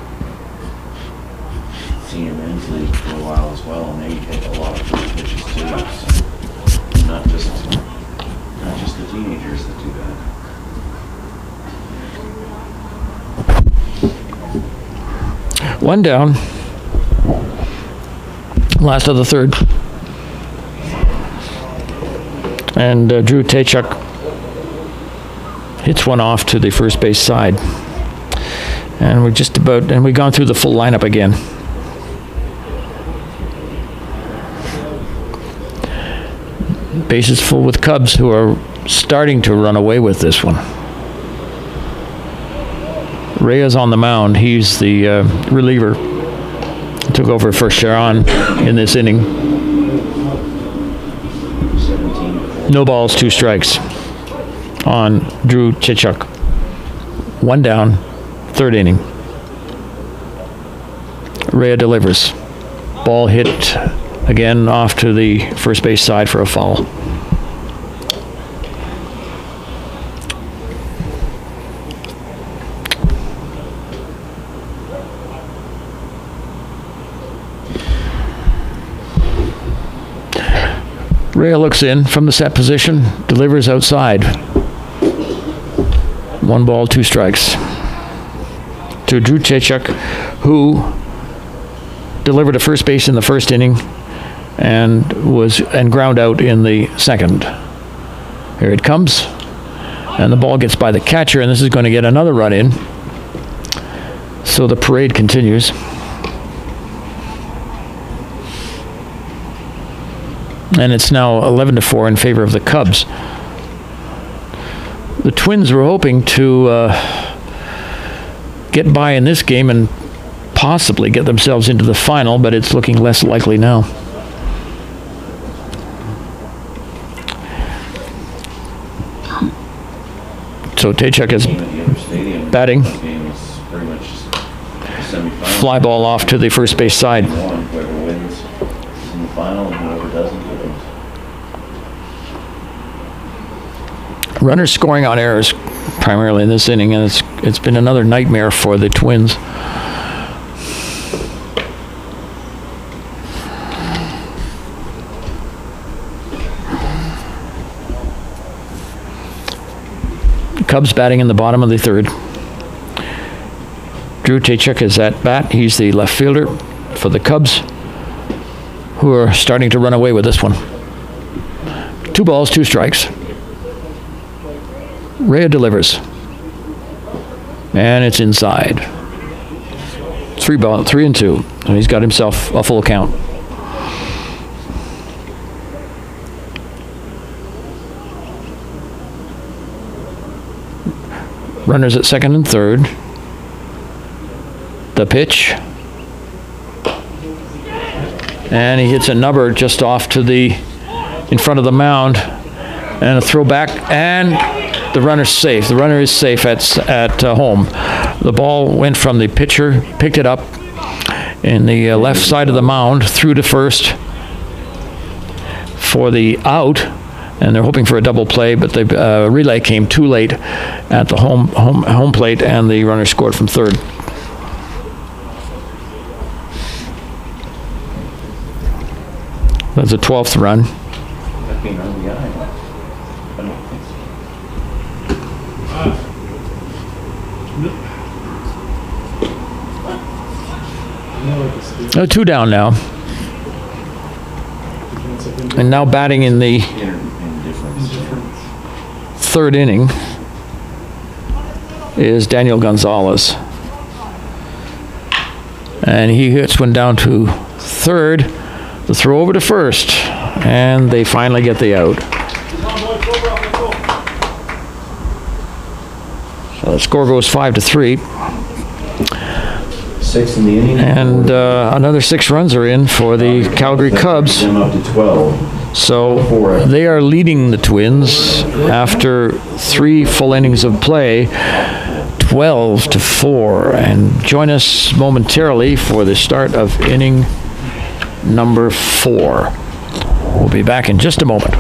senior men's league for a while as well, and they hit a lot of first pitches too. So not just the teenagers that do that. One down. Last of the third. And Drew Tachuk hits one off to the first base side. And we've gone through the full lineup again. Bases full with Cubs, who are starting to run away with this one. Reyes on the mound. He's the reliever. Took over for Sharon in this inning. 17. No balls, 2 strikes on Drew Tachuk. 1 down, 3rd inning. Rhea delivers. Ball hit again off to the first base side for a foul. Rhea looks in from the set position, delivers outside. 1 ball, 2 strikes. To Drew Tachuk, who delivered a first base in the 1st inning and ground out in the 2nd. Here it comes, and the ball gets by the catcher, and this is going to get another run in. So the parade continues. And it's now 11-4 in favor of the Cubs. The Twins were hoping to get by in this game and possibly get themselves into the final, but it's looking less likely now. So Tachuk is batting. Fly ball off to the first base side. Whoever wins is in the final, and whoever doesn't wins. Runners scoring on errors primarily in this inning, and it's been another nightmare for the Twins. Cubs batting in the bottom of the 3rd. Drew Tachuk is at bat. He's the left fielder for the Cubs, who are starting to run away with this one. 2 balls, 2 strikes. Rhea delivers. And it's inside. 3-2. And he's got himself a full count. Runners at 2nd and 3rd. The pitch. And he hits a number just off to in front of the mound. And a throwback. And the runner's safe. The runner is safe at home. The ball went from the pitcher, picked it up in the left side of the mound, through to first for the out. And they're hoping for a double play, but the relay came too late at the home plate, and the runner scored from 3rd. That's a 12th run. That being on the eye. I don't think so. 2 down now. And now batting in the 3rd inning is Daniel Gonzalez. And he hits one down to 3rd. The throw over to 1st. And they finally get the out. So the score goes 5-3. 6 in the inning. And another 6 runs are in for the Calgary Cubs. Them up to 12. So they are leading the Twins after 3 full innings of play, 12-4. And join us momentarily for the start of inning number 4. We'll be back in just a moment.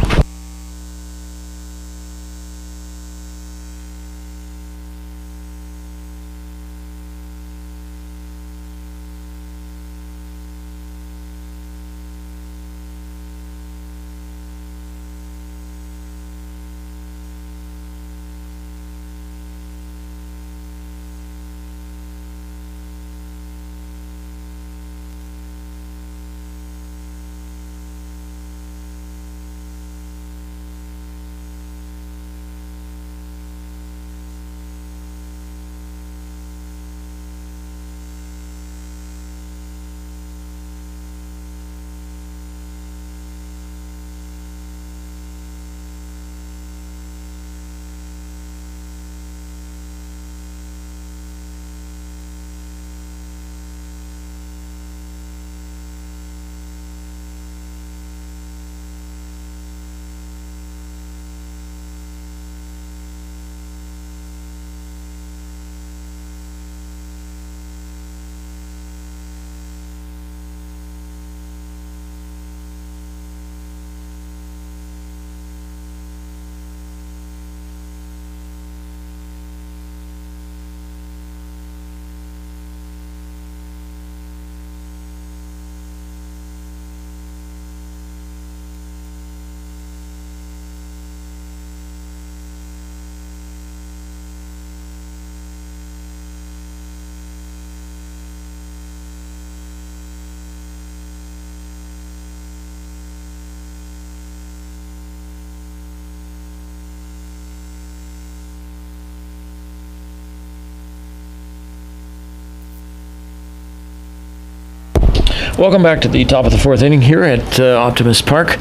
Welcome back to the top of the fourth inning here at Optimist Park.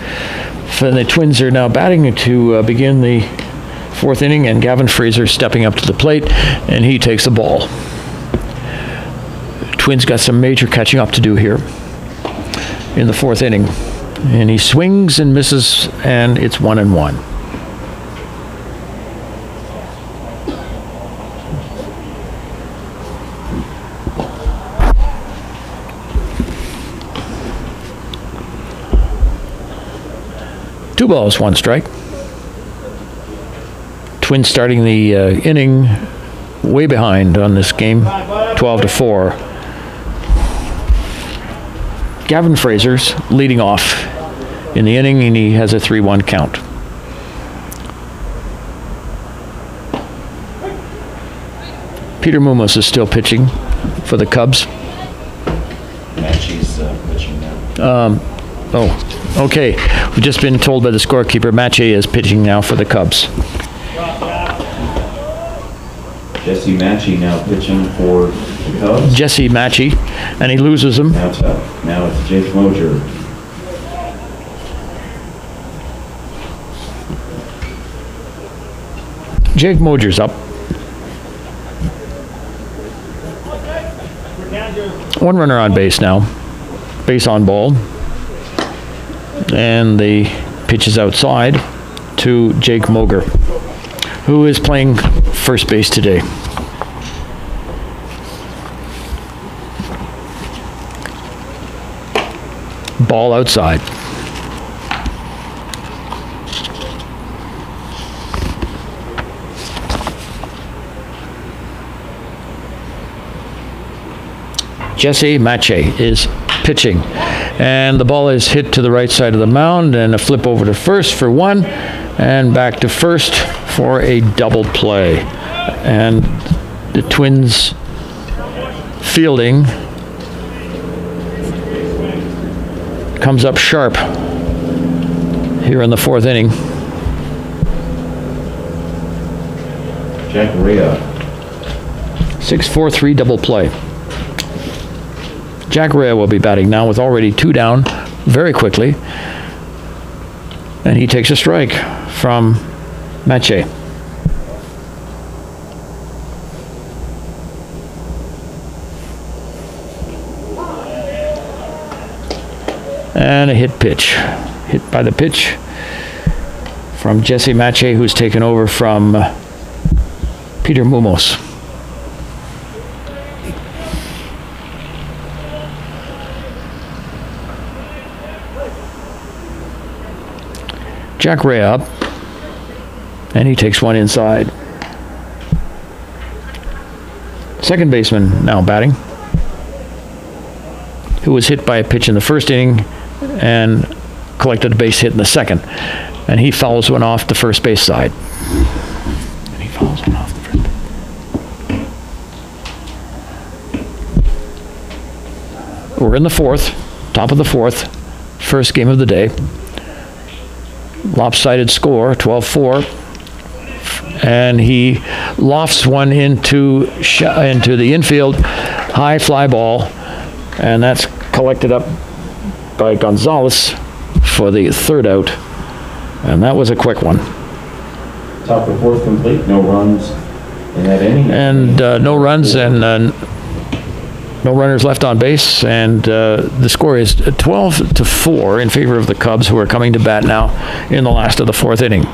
The Twins are now batting to begin the fourth inning, and Gavin Fraser stepping up to the plate, and he takes the ball. Twins got some major catching up to do here in the fourth inning. And he swings and misses, and it's 1-1. Two balls, one strike. Twins starting the inning way behind on this game, 12-4. Gavin Fraser's leading off in the inning, and he has a 3-1 count. Peter Mumos is still pitching for the Cubs. Matchy's pitching now. Okay. We've just been told by the scorekeeper Matchy is pitching now for the Cubs. Jesse Matchy now pitching for the Cubs. Jesse Matchy, and he loses him. Now it's Jake Moser. Jake Moser's up. One runner on base now. Base on ball. And the pitch is outside to Jake Moser, who is playing first base today. Ball outside. Jesse Matchy is pitching, and the ball is hit to the right side of the mound, and a flip over to first for one, and back to first for a double play. And the Twins fielding comes up sharp here in the fourth inning. Jack Rea. 6-4-3 double play. Jack Rea will be batting now with already two down very quickly. And he takes a strike from Matchy. And a hit pitch. Hit by the pitch from Jesse Matchy, who's taken over from Peter Mumos. Jack Rea up, and he takes one inside. Second baseman now batting, who was hit by a pitch in the first inning and collected a base hit in the second. And he fouls one off the first base side. We're in the fourth, top of the fourth, first game of the day. Lopsided score, 12-4, and he lofts one into the infield, high fly ball, and that's collected up by Gonzalez for the third out, and that was a quick one. Top of fourth complete, no runs in that inning. And no runs and no runners left on base, and the score is 12-4 in favor of the Cubs, who are coming to bat now in the last of the fourth inning.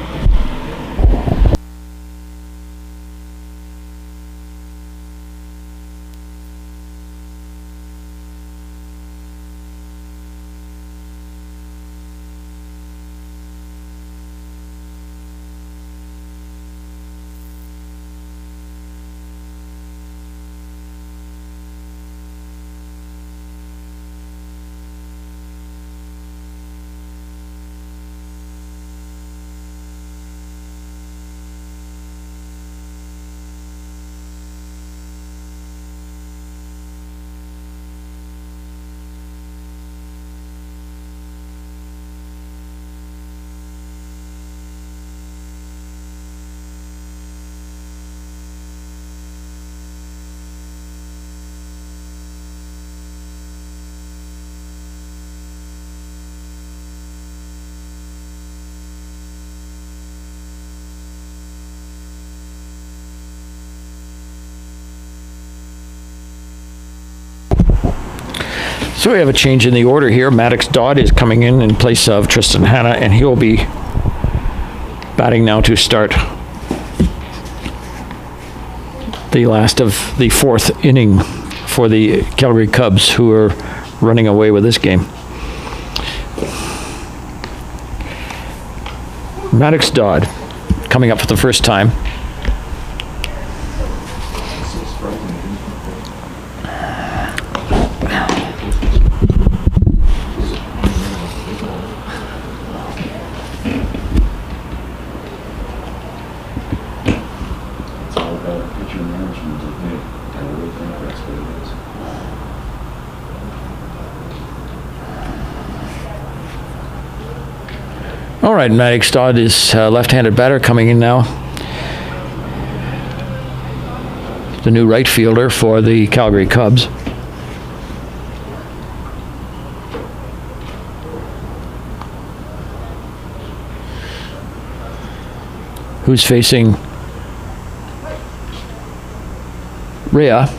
So we have a change in the order here. Maddox Dodd is coming in place of Tristan Hanna, and he will be batting now to start the last of the fourth inning for the Calgary Cubs, who are running away with this game. Maddox Dodd coming up for the first time. It's all about pitcher management, isn't it? I really think that's what it is. All right, Maddox Dodd is left-handed batter coming in now. The new right fielder for the Calgary Cubs. Who's facing Rhea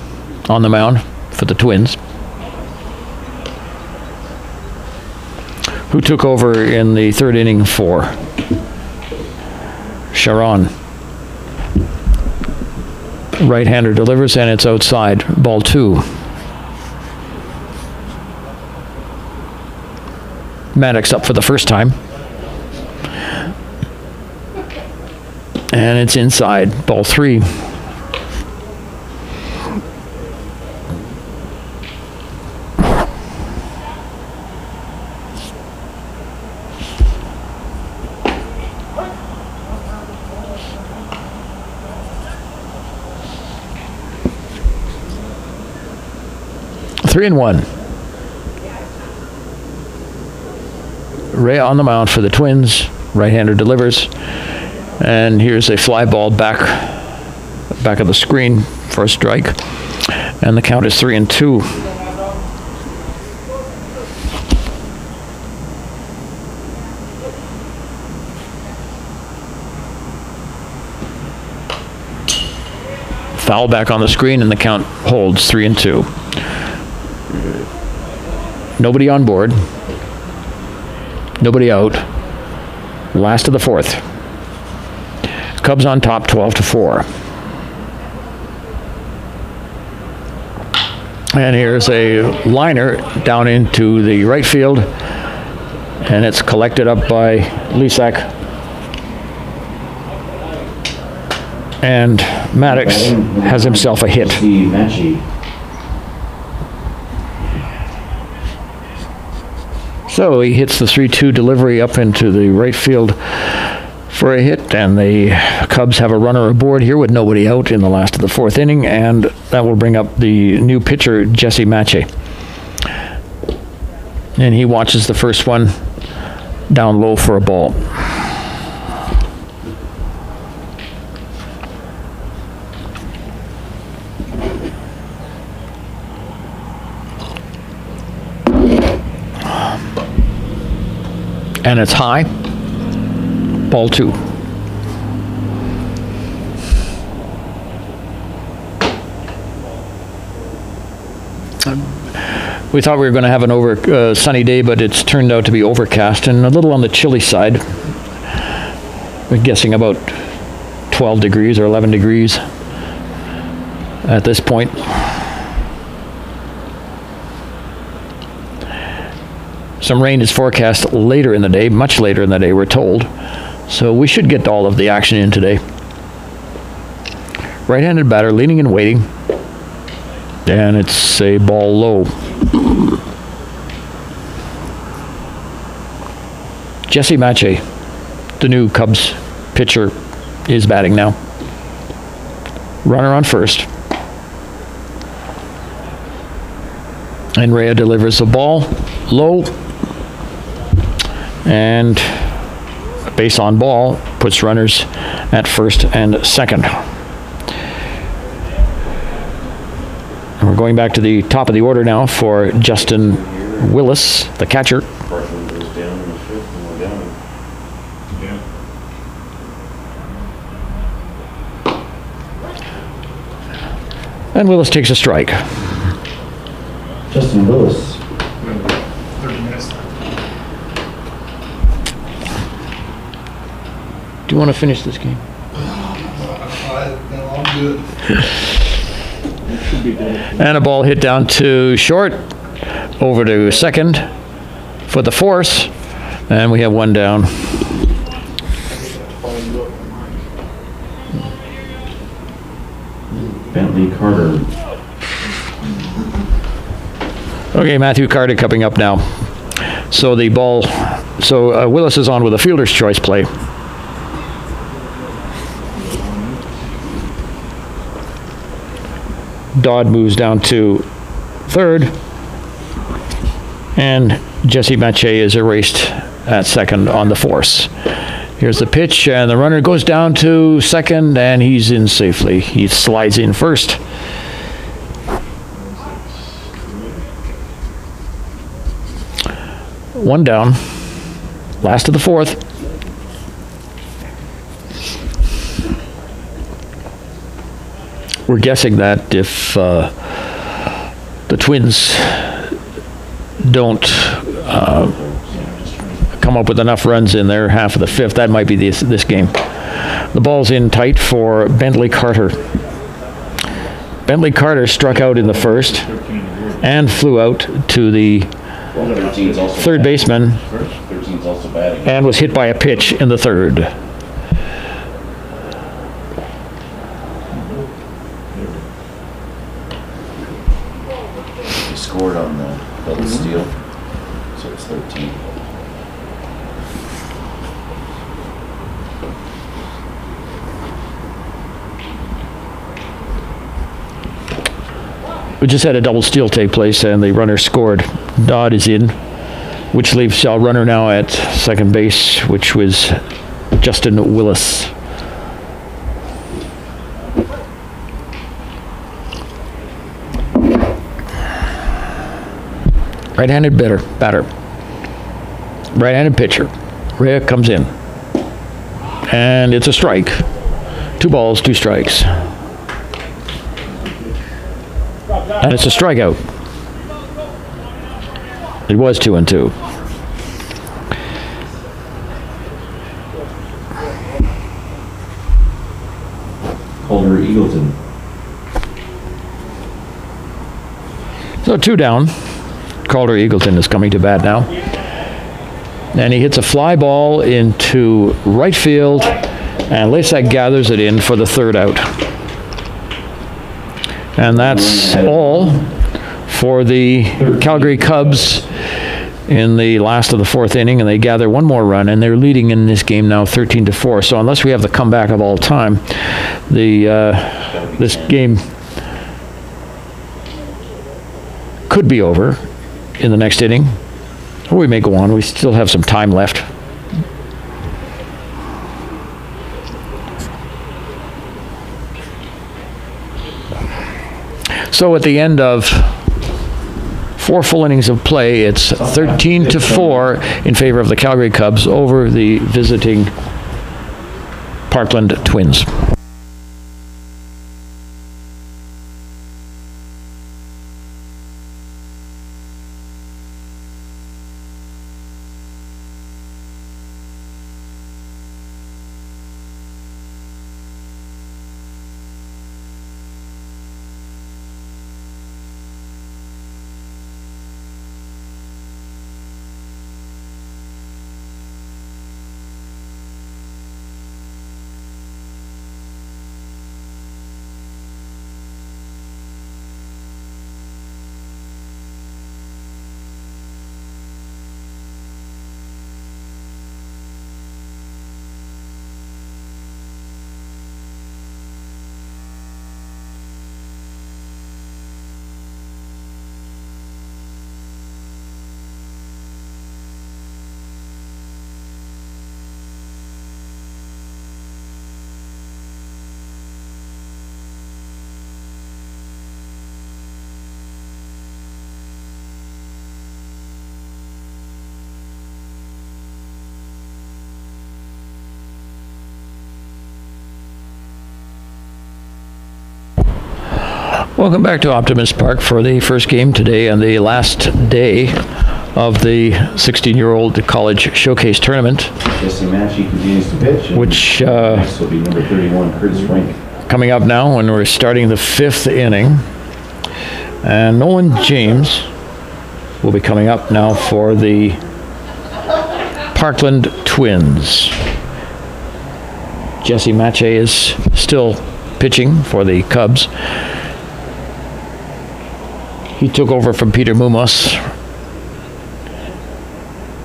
on the mound for the Twins, who took over in the third inning for Sharon. Right-hander delivers, and it's outside, ball 2. Maddox up for the first time. And it's inside, ball 3. Three and 1. Ray on the mound for the Twins. Right-hander delivers. And here's a fly ball back of the screen for a strike. And the count is 3-2. Foul back on the screen, and the count holds 3-2. Nobody on board. Nobody out. Last of the fourth. Cubs on top, 12-4. And here's a liner down into the right field, and it's collected up by Lisak. And Maddox has himself a hit. So he hits the 3-2 delivery up into the right field for a hit, and the Cubs have a runner aboard here with nobody out in the last of the fourth inning, and that will bring up the new pitcher, Jesse Mache. And he watches the first one down low for a ball. And it's high. Ball 2. We thought we were going to have an sunny day, but it's turned out to be overcast and a little on the chilly side. We're guessing about 12 degrees or 11 degrees at this point. Some rain is forecast later in the day, much later in the day, we're told. So we should get all of the action in today. Right-handed batter leaning and waiting. And it's a ball low. Jesse Mache, the new Cubs pitcher, is batting now. Runner on first. And Rhea delivers the ball low. And base on ball puts runners at first and second. And we're going back to the top of the order now for Justin Willis, the catcher. Parkland goes down in the fifth and we're down. Yeah. And Willis takes a strike. Justin Willis 30 minutes left. Do you want to finish this game? No, I'm good. And a ball hit down to short, over to second for the force, and we have one down. Bentley Carter. Okay, Matthew Carter coming up now. So the ball, Willis is on with a fielder's choice play. Dodd moves down to third, and Jesse Mache is erased at second on the force. Here's the pitch, and the runner goes down to second, and he's in safely. He slides in first. One down, last of the fourth. We're guessing that if the Twins don't come up with enough runs in their half of the fifth, that might be this game. The ball's in tight for Bentley Carter. Bentley Carter struck out in the first and flew out to the third baseman and was hit by a pitch in the third. He scored on the double steal, so it's 13. We just had a double steal take place, and the runner scored. Dodd is in, which leaves our runner now at second base, which was Justin Willis. Right-handed batter. Right-handed pitcher. Rhea comes in. And it's a strike. 2 balls, 2 strikes. And it's a strikeout. It was 2-2. Calder Eagleton. So 2 down. Calder Eagleton is coming to bat now. And he hits a fly ball into right field, and Lesak gathers it in for the third out. And that's all for the Calgary Cubs in the last of the fourth inning, and they gather one more run, and they're leading in this game now 13-4. So unless we have the comeback of all time, this game could be over in the next inning, or we may go on. We still have some time left. So at the end of 4 full innings of play, it's 13-4 in favor of the Calgary Cubs over the visiting Parkland Twins. Welcome back to Optimist Park for the first game today and the last day of the 16-year-old college showcase tournament, Jesse Matchy continues to pitch. and which Next will be number 31, Curtis Rink. coming up now when we're starting the 5th inning. And Nolan James will be coming up now for the Parkland Twins. Jesse Matchy is still pitching for the Cubs. He took over from Peter Mumos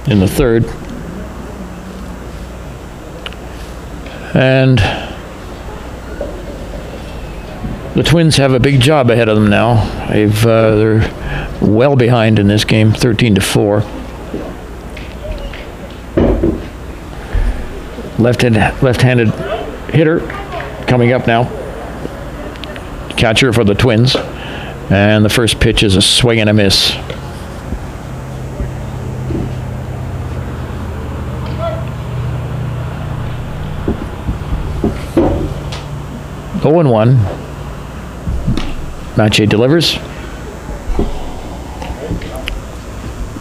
in the 3rd. And the Twins have a big job ahead of them now. They're well behind in this game, 13-4. Left-handed hitter coming up now. Catcher for the Twins. And the first pitch is a swing and a miss. Oh and 1. Matchy delivers.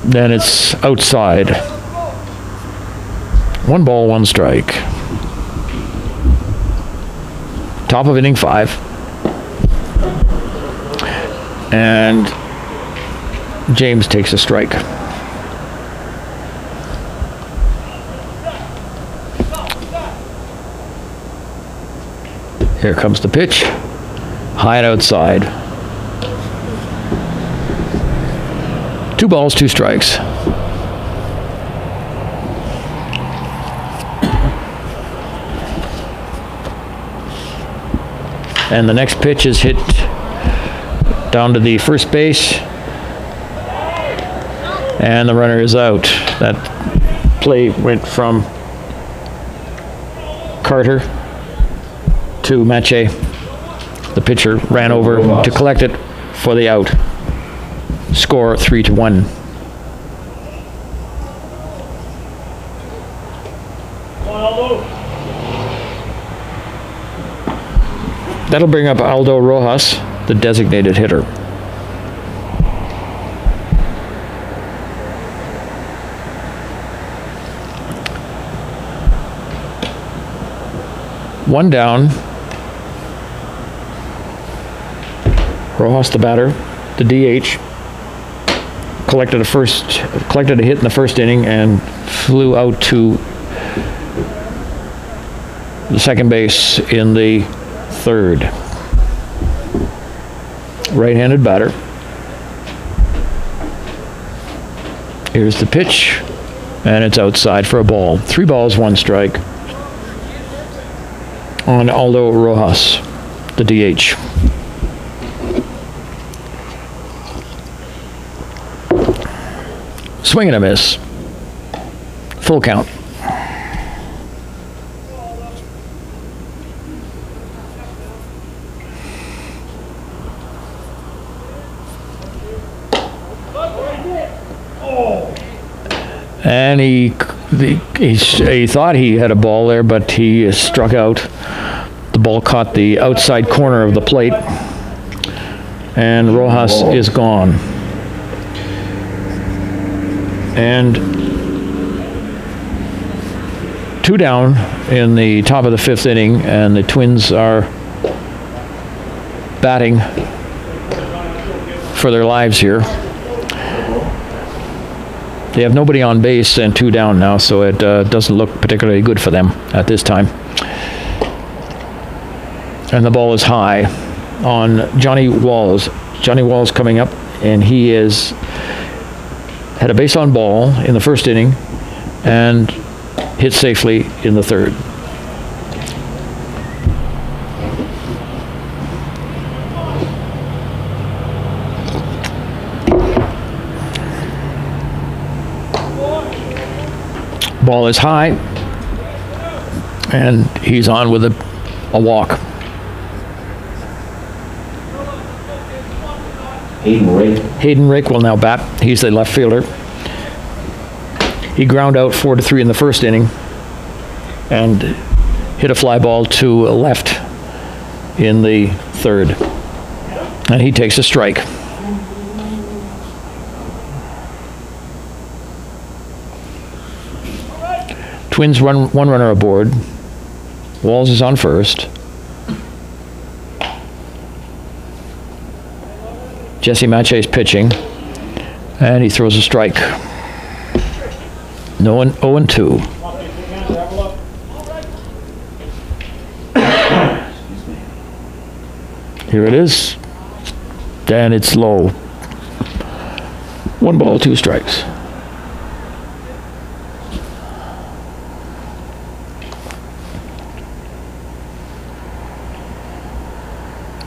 Then it's outside. 1 ball, 1 strike. Top of inning 5. And James takes a strike. Here comes the pitch. High and outside. 2 balls, 2 strikes. And the next pitch is hit down to the first base. And the runner is out. That play went from Carter to Matchy. The pitcher ran over to collect it for the out. Score 3-1. That'll bring up Aldo Rojas, the designated hitter. One down. Rojas, the batter, the DH, collected a hit in the first inning and flew out to the second base in the 3rd. Right-handed batter. Here's the pitch, and it's outside for a ball. 3 balls, 1 strike on Aldo Rojas, the DH. Swing and a miss. Full count. And he thought he had a ball there, but he struck out. The ball caught the outside corner of the plate, and Rojas is gone. And 2 down in the top of the 5th inning, and the Twins are batting for their lives here. They have nobody on base and 2 down now, so it doesn't look particularly good for them at this time. And the ball is high on Johnny Walls. Johnny Walls coming up, and he had a base on ball in the 1st inning and hit safely in the 3rd. Ball is high, and he's on with a walk. Hayden Rake will now bat. He's the left fielder. He ground out 4-3 in the 1st inning and hit a fly ball to left in the 3rd. And he takes a strike. Twins run one runner aboard. Walls is on first. Jesse Mache's pitching, and he throws a strike. No one, 0-2. Here it is, and it's low. 1 ball, 2 strikes.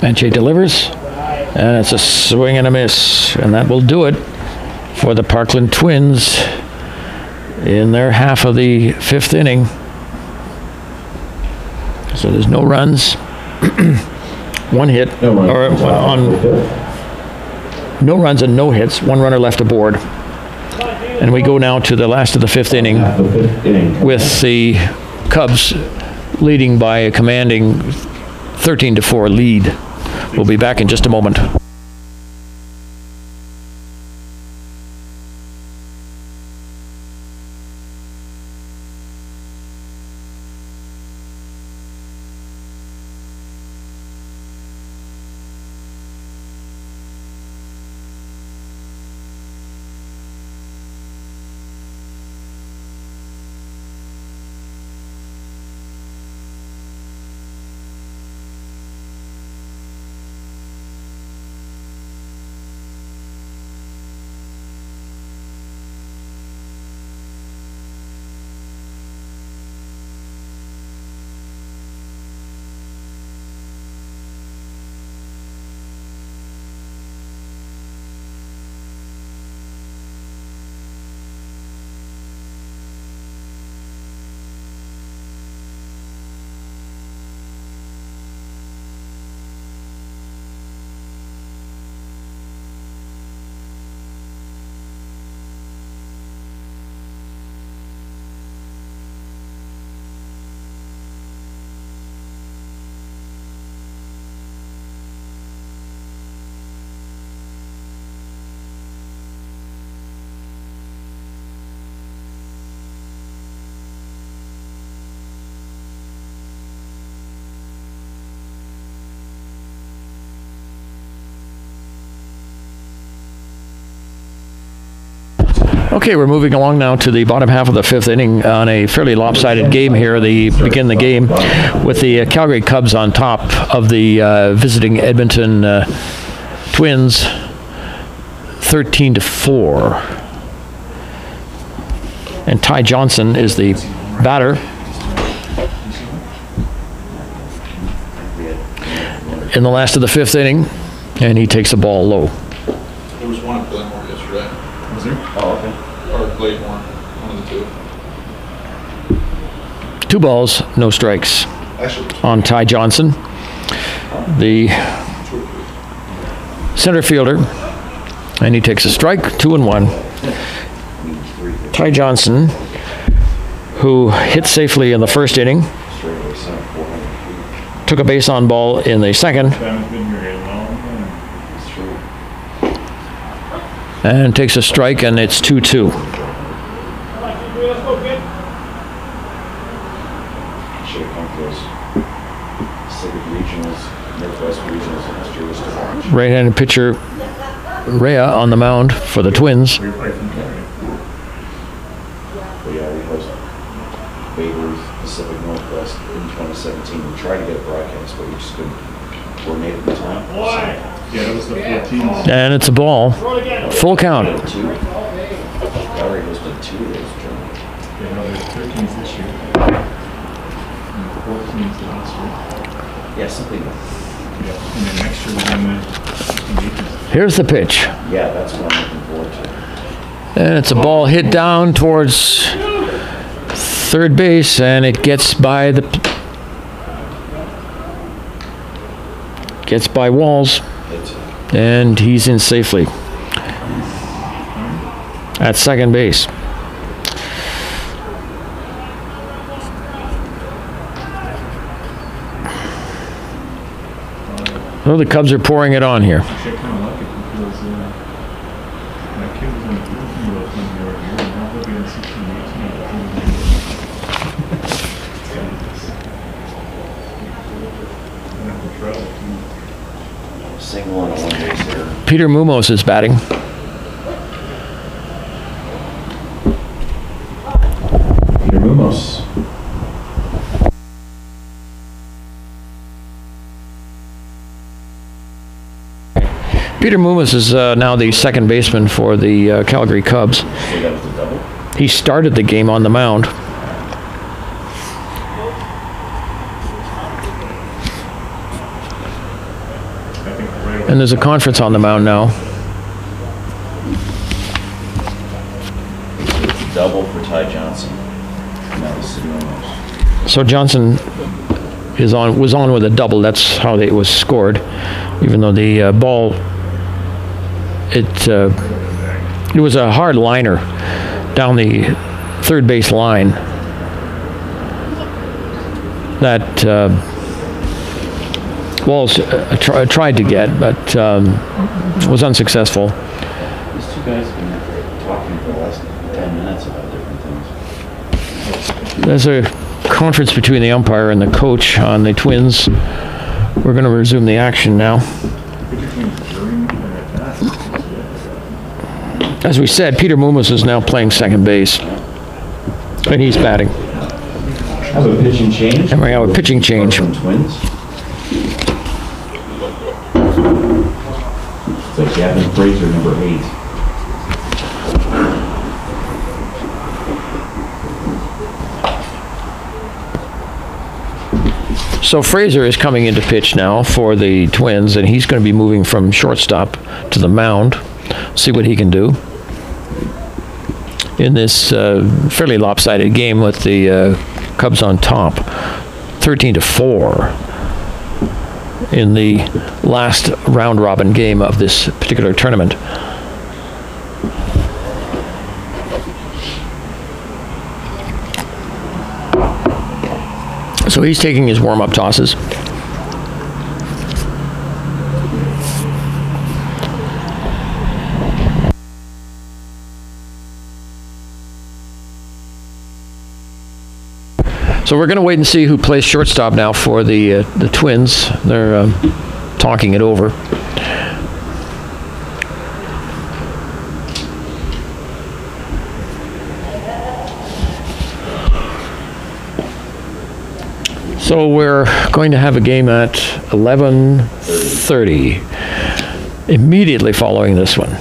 Mache delivers, and it's a swing and a miss, and that will do it for the Parkland Twins in their half of the 5th inning. So there's no runs, 1 hit, or no runs and no hits, 1 runner left aboard. And we go now to the last of the 5th inning with the Cubs leading by a commanding 13-4 lead. We'll be back in just a moment. Okay, we're moving along now to the bottom half of the 5th inning on a fairly lopsided game here. They begin the game with the Calgary Cubs on top of the visiting Edmonton Twins, 13-4. And Ty Johnson is the batter. In the last of the 5th inning, and he takes the ball low. There was one at Glenmore yesterday. Was there? Oh, okay. Or Glenmore, one of the 2. 2 balls, no strikes Actually, on Ty Johnson, the center fielder, and he takes a strike, 2-1. Ty Johnson, who hit safely in the 1st inning, took a base on ball in the 2nd, and takes a strike, and it's 2-2. Should have come to those Pacific Regionals, Northwest Regionals last year was to watch. Right-handed pitcher Rhea on the mound for the Twins. But yeah, we hosted Babe Ruth Pacific Northwest in 2017. We tried to get a broadcast, but we just couldn't coordinate at the time. Yeah, that was the 14th. And it's a ball. Full count. Calgary hosted 2 of those tournaments. Yeah, no, there's 13th this year. And 14th last year. Yeah, something. Yeah, and then next year we're going to Here's the pitch. Yeah, that's what I'm looking forward to. And it's a ball hit down towards third base, and it gets by Walls, and he's in safely at second base. Well, the Cubs are pouring it on here. Shit, kind of lucky because that kid was in the group from about 20 year old year, and now he'll be in 16, 18. Single and a one base hitter. Peter Mumos is batting. Peter Mumos. Peter Mumos is now the second baseman for the Calgary Cubs. So that was the double. He started the game on the mound. And there's a conference on the mound now. Double for Ty Johnson. And that was sitting almost. So Johnson was on with a double. That's how it was scored. Even though the ball, it was a hard liner down the third base line that Walls tried to get, but was unsuccessful. These two guys have been talking for the last 10 minutes about different things. There's a conference between the umpire and the coach on the Twins. We're going to resume the action now. As we said, Peter Mumos is now playing second base, and he's batting. Have a pitching change. And we have a pitching change. Parkland Twins. It's like Gavin Fraser, number 8. So Fraser is coming into pitch now for the Twins, and he's going to be moving from shortstop to the mound. See what he can do in this fairly lopsided game with the Cubs on top, 13-4 in the last round-robin game of this particular tournament. So he's taking his warm-up tosses. So we're going to wait and see who plays shortstop now for the Twins. They're talking it over. So we're going to have a game at 11:30, immediately following this one.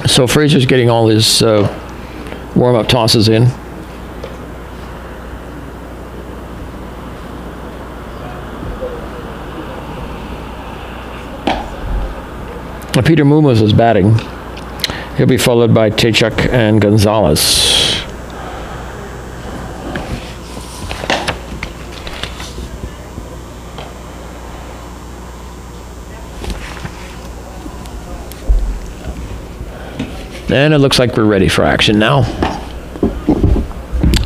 So Fraser's getting all his warm-up tosses in. Peter Mumos is batting. He'll be followed by Techuk and Gonzalez. And it looks like we're ready for action now.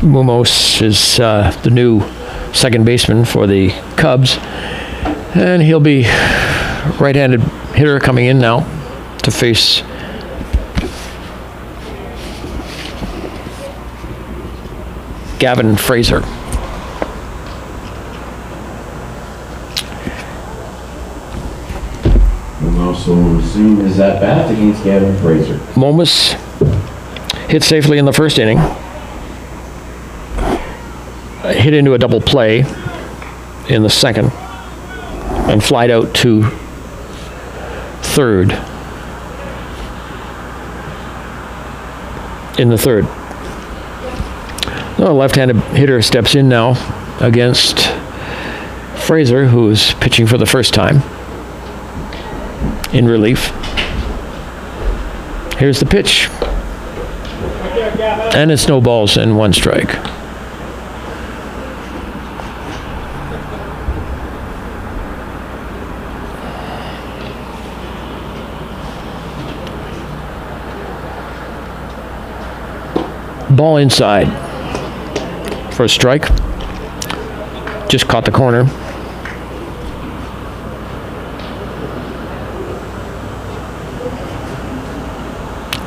Mumos is the new second baseman for the Cubs, and he'll be right-handed hitter coming in now to face Gavin Fraser. We'll also resume his at-bat against Gavin Fraser. Momus hit safely in the first inning. Hit into a double play in the second and flied out to third in the third. The left-handed hitter steps in now against Fraser, who is pitching for the first time in relief. Here's the pitch. And it's no balls and one strike. Ball inside for a strike. Just caught the corner.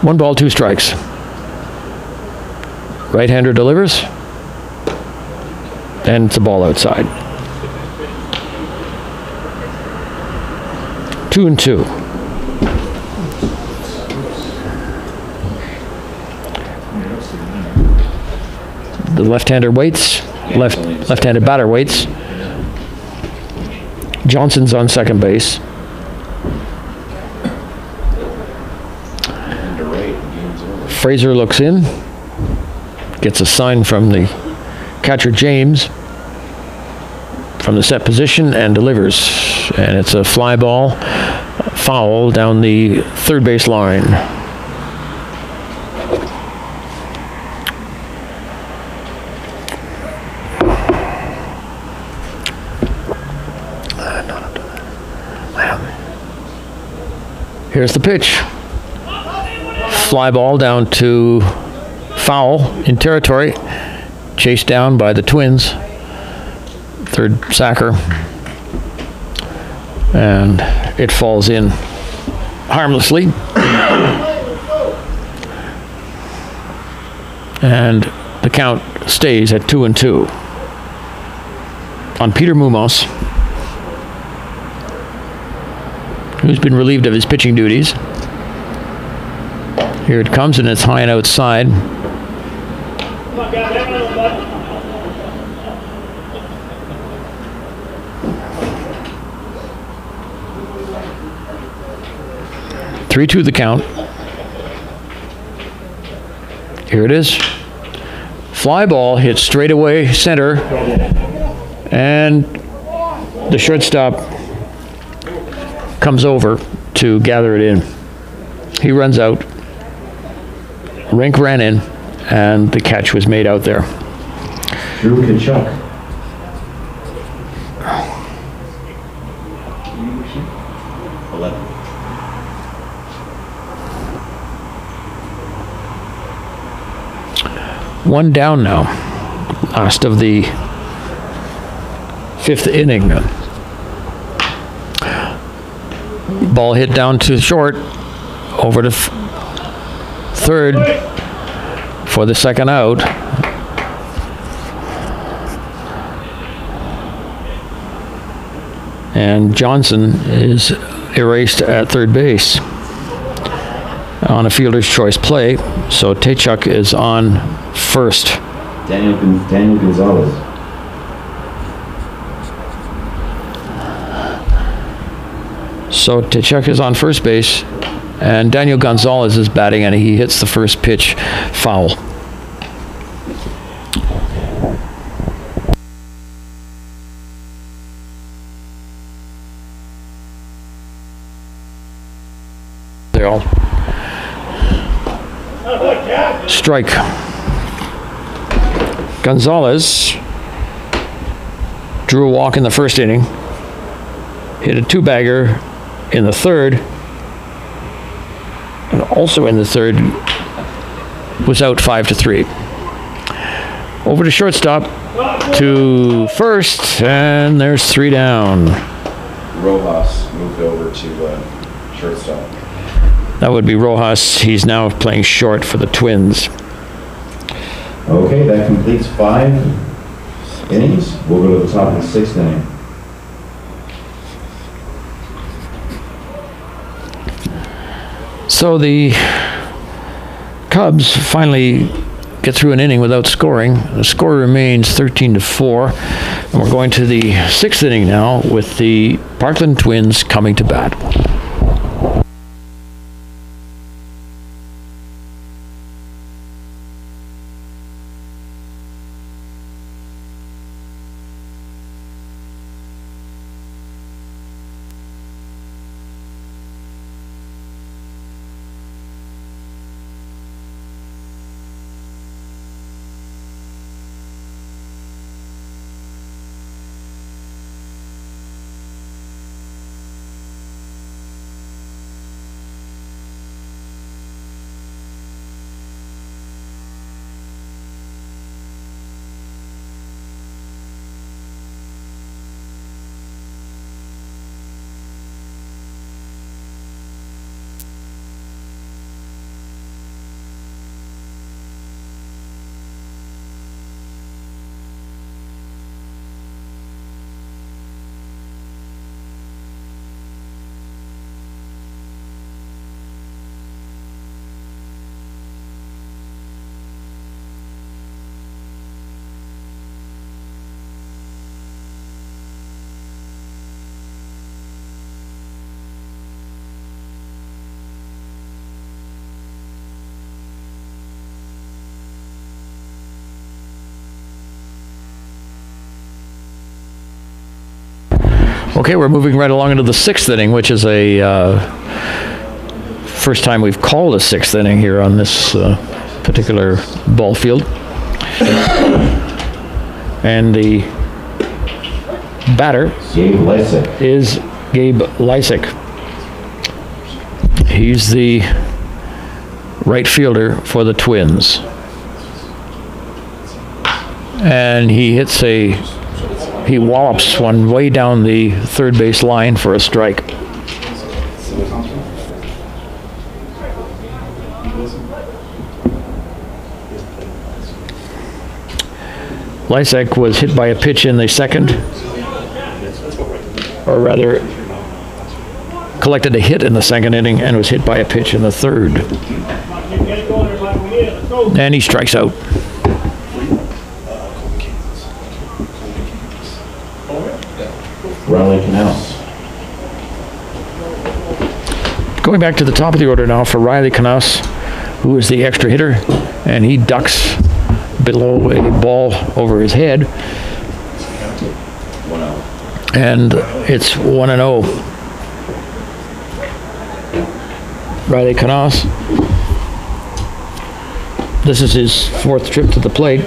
One ball, two strikes. Right-hander delivers. And it's a ball outside. 2-2. The left-hander waits. Left-handed batter waits. Johnson's on second base. Fraser looks in. Gets a sign from the catcher James from the set position and delivers. And it's a fly ball, foul down the third base line. Here's the pitch. Fly ball down to foul in territory. Chased down by the Twins. Third sacker. And it falls in harmlessly. And the count stays at 2-2. On Peter Mumos, who's been relieved of his pitching duties. Here it comes, and it's high and outside. Three-two the count. Here it is. Fly ball hits straight away center, and the shortstop comes over to gather it in. He runs out. Rink ran in, and the catch was made out there. Drew Kachuk. One down now. Last of the fifth inning. Ball hit down to short, over to third for the second out. And Johnson is erased at third base on a fielder's choice play. So Tkachuk is on first. Daniel Gonzalez. So Tkachuk is on first base, and Daniel Gonzalez is batting, and he hits the first pitch foul. They're all strike. Gonzalez drew a walk in the first inning, hit a two-bagger in the third, and also in the third was out 5-3. Over to shortstop, to first, and there's three down. Rojas moved over to shortstop. That would be Rojas. He's now playing short for the Twins. Okay, that completes 5 innings. We'll go to the top of the 6th inning. So the Cubs finally get through an inning without scoring. The score remains 13-4. And we're going to the 6th inning now with the Parkland Twins coming to bat. Okay, we're moving right along into the 6th inning, which is a first time we've called a 6th inning here on this particular ball field. And the batter is Gabe Lysick. He's the right fielder for the Twins. And he wallops one way down the third base line for a strike. Lysick was hit by a pitch in the 2nd, or rather collected a hit in the 2nd inning and was hit by a pitch in the 3rd. And he strikes out. Riley Knaus. Going back to the top of the order now for Riley Knaus, who is the extra hitter, and he ducks below a ball over his head. 1-0. And it's 1-0. Riley Knaus. This is his 4th trip to the plate.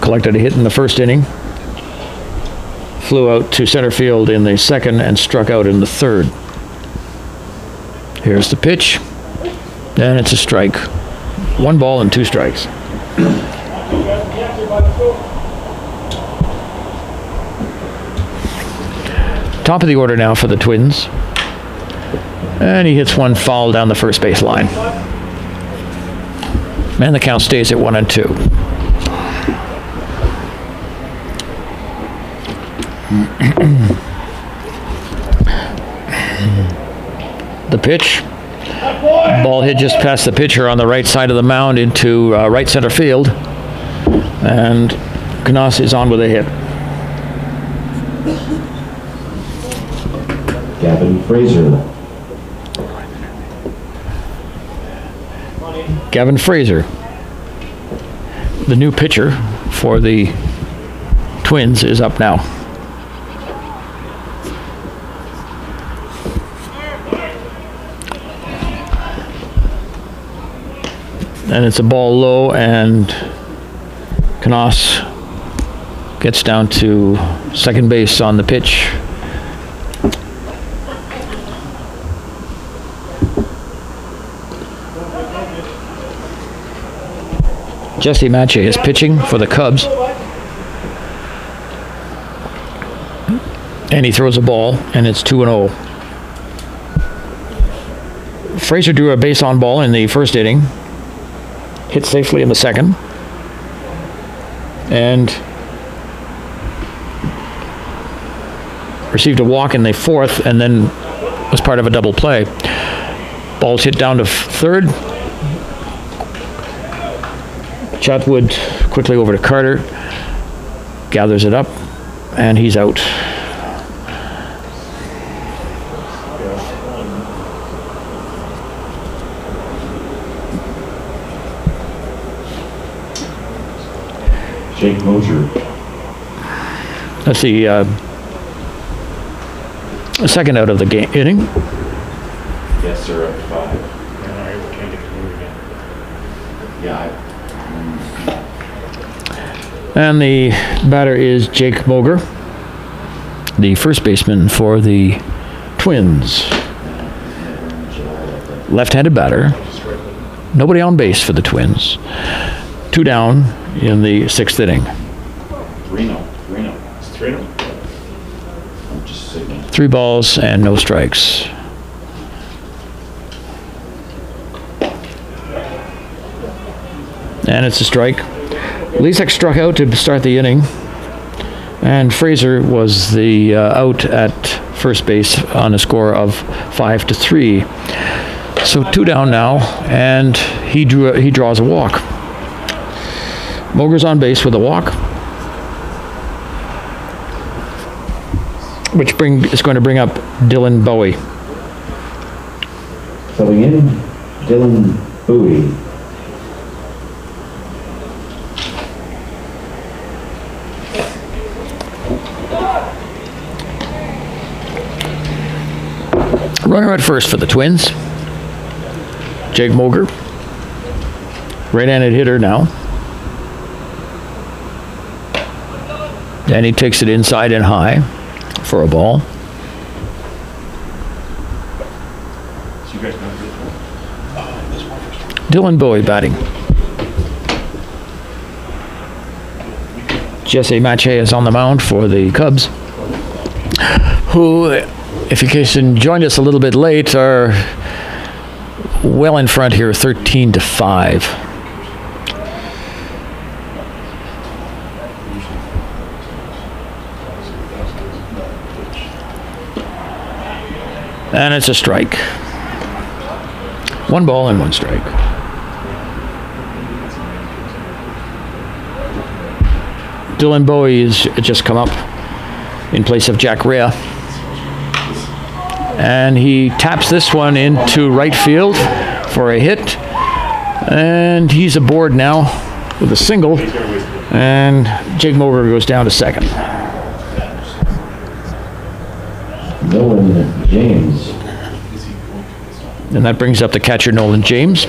Collected a hit in the 1st inning. Flew out to center field in the 2nd and struck out in the 3rd. Here's the pitch. And it's a strike. 1 ball and 2 strikes. Top of the order now for the Twins. And he hits one foul down the first base line. And the count stays at 1-2. The pitch. Ball hit just past the pitcher on the right side of the mound into right center field. And Knaus is on with a hit. Gavin Fraser. Gavin Fraser, the new pitcher for the Twins, is up now. And it's a ball low, and Knaus gets down to second base on the pitch. Jesse Mache is pitching for the Cubs. And he throws a ball, and it's 2-0. Fraser drew a base on ball in the 1st inning. Hit safely in the 2nd. And received a walk in the 4th, and then was part of a double play. Ball's hit down to 3rd. Chatwood quickly over to Carter, gathers it up, and he's out. Jake Mosier. That's the second out of the inning. Yes, sir, up 5. Yeah, And the batter is Jake Moger, the first baseman for the Twins. Left-handed batter. Nobody on base for the Twins. 2 down in the 6th inning. 3-0. It's 3-0. I'm just signaling. 3 balls and no strikes. And it's a strike. Lysick struck out to start the inning, and Fraser was the out at first base on a score of 5-3. So 2 down now, and he draws a walk. Moger's on base with a walk, which is going to bring up Dylan Bowie. Coming in, Dylan Bowie. Runner at first for the Twins. Jake Moger. Right-handed hitter now. And he takes it inside and high for a ball. Dylan Bowie batting. Jesse Mache is on the mound for the Cubs, who, if in case you joined us a little bit late, are well in front here, 13-5. And it's a strike. 1 ball and 1 strike. Dylan Bowie has just come up in place of Jack Rea. And he taps this one into right field for a hit. And he's aboard now with a single. And Jake Moger goes down to second. Nolan James. And that brings up the catcher, Nolan James,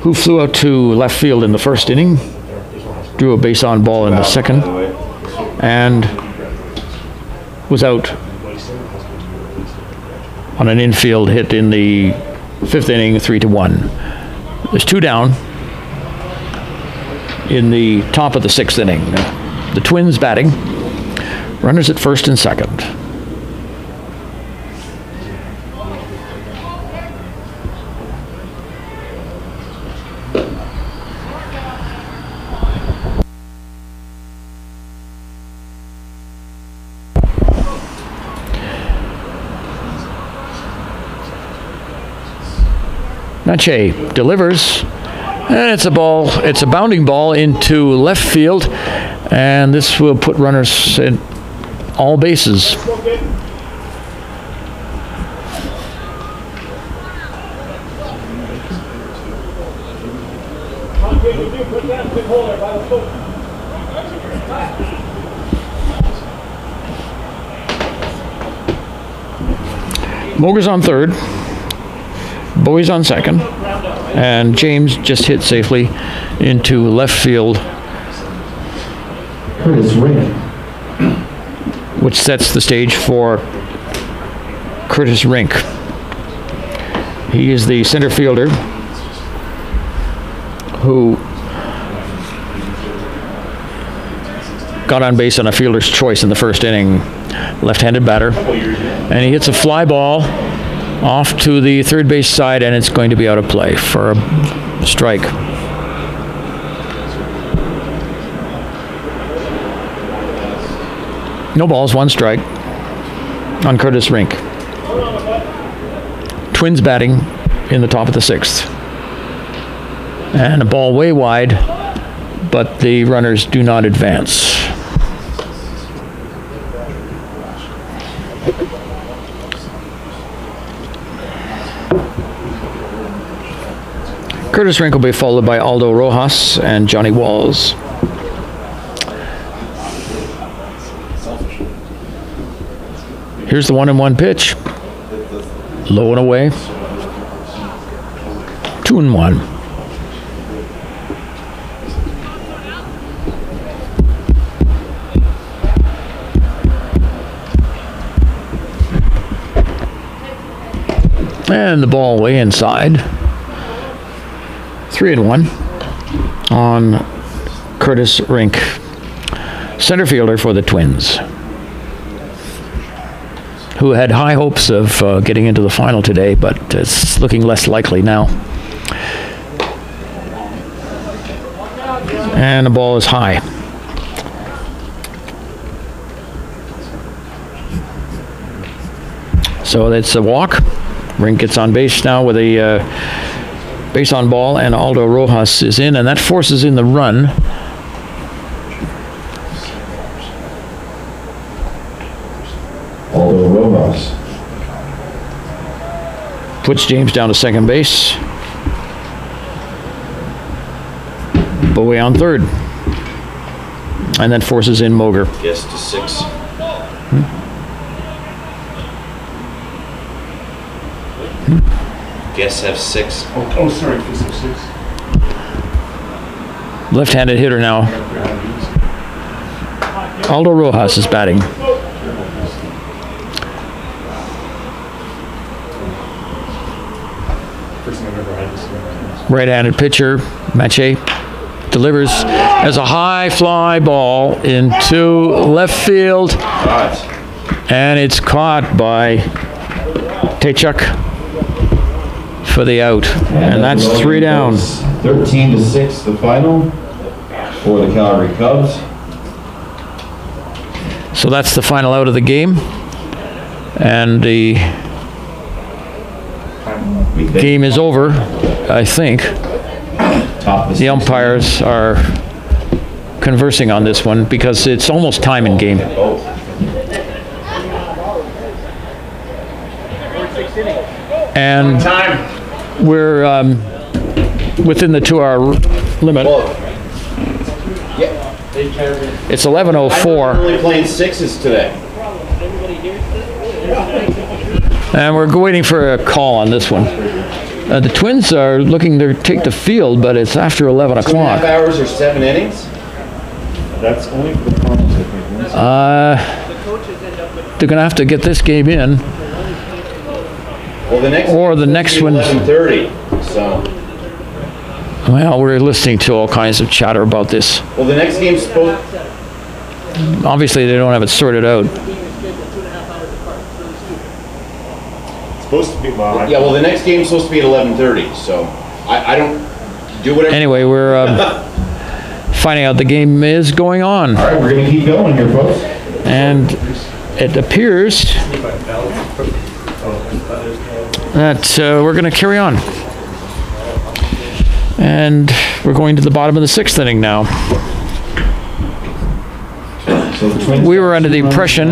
who flew out to left field in the first inning, drew a base on ball in the second, and was out on an infield hit in the 5th inning, 3-1. There's 2 down in the top of the 6th inning. The Twins batting, runners at first and second. Mache delivers, and it's a ball. It's a bounding ball into left field, and this will put runners in all bases. Moger's on third. Bowie's on second, and James just hit safely into left field, Curtis Rink. which sets the stage for Curtis Rink. He is the center fielder who got on base on a fielder's choice in the first inning, left-handed batter, and he hits a fly ball off to the third base side, and it's going to be out of play for a strike. No balls, 1 strike on Curtis Rink. Twins batting in the top of the 6th. And a ball way wide, but the runners do not advance. Curtis Rink will be followed by Aldo Rojas and Johnny Walls. Here's the 1-1 pitch. Low and away. 2-1. And the ball way inside. 3-1 on Curtis Rink, center fielder for the Twins, who had high hopes of getting into the final today, but it's looking less likely now. And the ball is high. So that's a walk. Rink gets on base now with a base on ball, and Aldo Rojas is in, and that forces in the run. Aldo Rojas. Puts James down to second base. Bowie on third. And then forces in Moger. Yes, to 6. Guests have 6. Oh, sorry, 666. Left-handed hitter now. Aldo Rojas is batting. First thing I've ever had this year. Right-handed pitcher, Mache, delivers as a high fly ball into left field, and it's caught by Tachuk for the out, and that's 3 down. 13-6 the final for the Calgary Cubs. So that's the final out of the game, and the game is over, I think. The umpires are conversing on this one because it's almost time in game. And we're within the 2-hour limit. It's 11:04. Only playing 6s today. And we're waiting for a call on this one. The Twins are looking to take the field, but it's after 11 2.5 o'clock. hours or 7 innings? That's only for the Cardinals, I think. They're going to have to get this game in. Well, the next Or the next one- 11:30. So, Well, we're listening to all kinds of chatter about this. well, the next game's supposed. Obviously, they don't have it sorted out. Supposed to be, well, Yeah, well, the next game's supposed to be at 11:30. So, I don't do whatever. Anyway, we're finding out the game is going on. All right, we're going to keep going here, folks. And it appears that we're going to carry on. And we're going to the bottom of the 6th inning now. So the Twins We were under the impression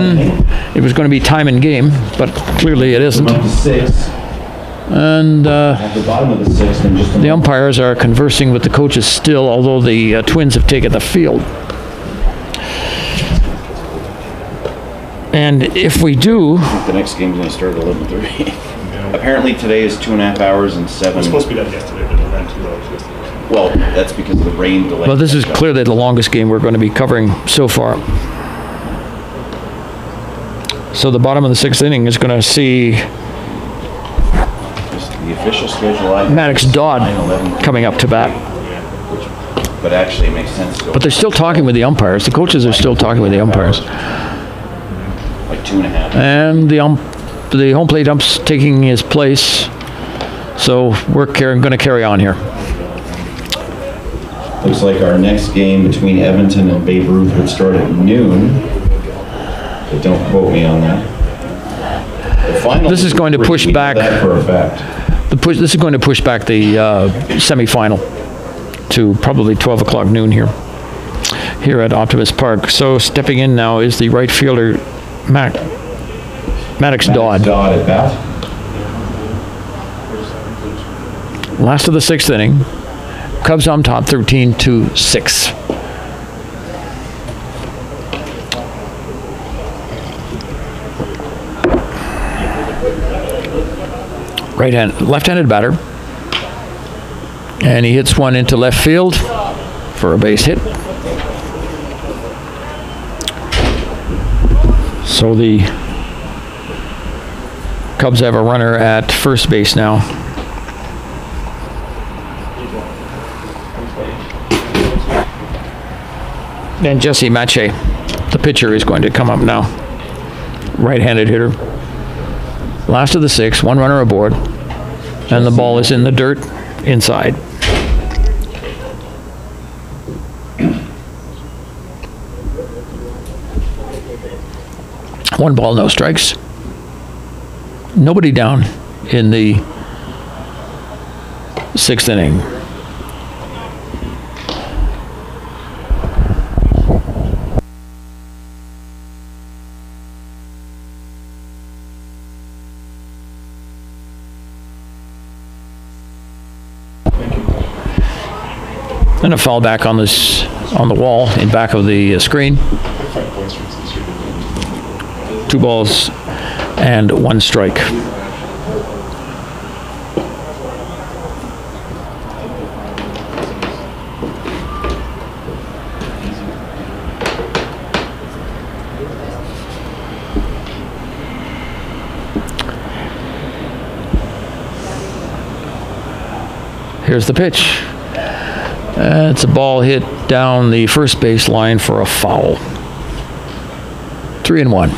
it was going to be time in game, but clearly it isn't. up to 6 And at the bottom of the 6th, and just a the umpires are conversing with the coaches still, although the Twins have taken the field. And if we do, The next game's going to start at 11:30. Apparently today is 2.5 hours and 7. It was supposed to be done yesterday, but it ran 2 hours yesterday. Well, that's because of the rain delay. well, this is clearly the longest game we're going to be covering so far. So the bottom of the 6th inning is going to see The official schedule. Maddox Dodd coming up to bat. But actually, it makes sense to go But they're still talking with the umpires. The coaches are still talking with the umpires. like 2.5. And the home plate ump's taking his place. So we're going to carry on here. Looks like our next game between Edmonton and Babe Ruth would start at noon. But don't quote me on that. The final This is going to push We know back. that for a fact. This is going to push back the semifinal to probably 12 o'clock noon here at Optimist Park. So stepping in now is the right fielder, Maddox Dodd. Dodd at bat. Last of the 6th inning. Cubs on top 13-6. Left-handed batter. And he hits one into left field for a base hit. So the Cubs have a runner at first base now. And Jesse Mache, the pitcher, is going to come up now. Right-handed hitter. Last of the 6th, 1 runner aboard. And the ball is in the dirt inside. One ball, no strikes. Nobody down in the 6th inning. And a foul back on the wall in back of the screen. 2 balls and 1 strike. Here's the pitch. It's a ball hit down the first base line for a foul. 3-1.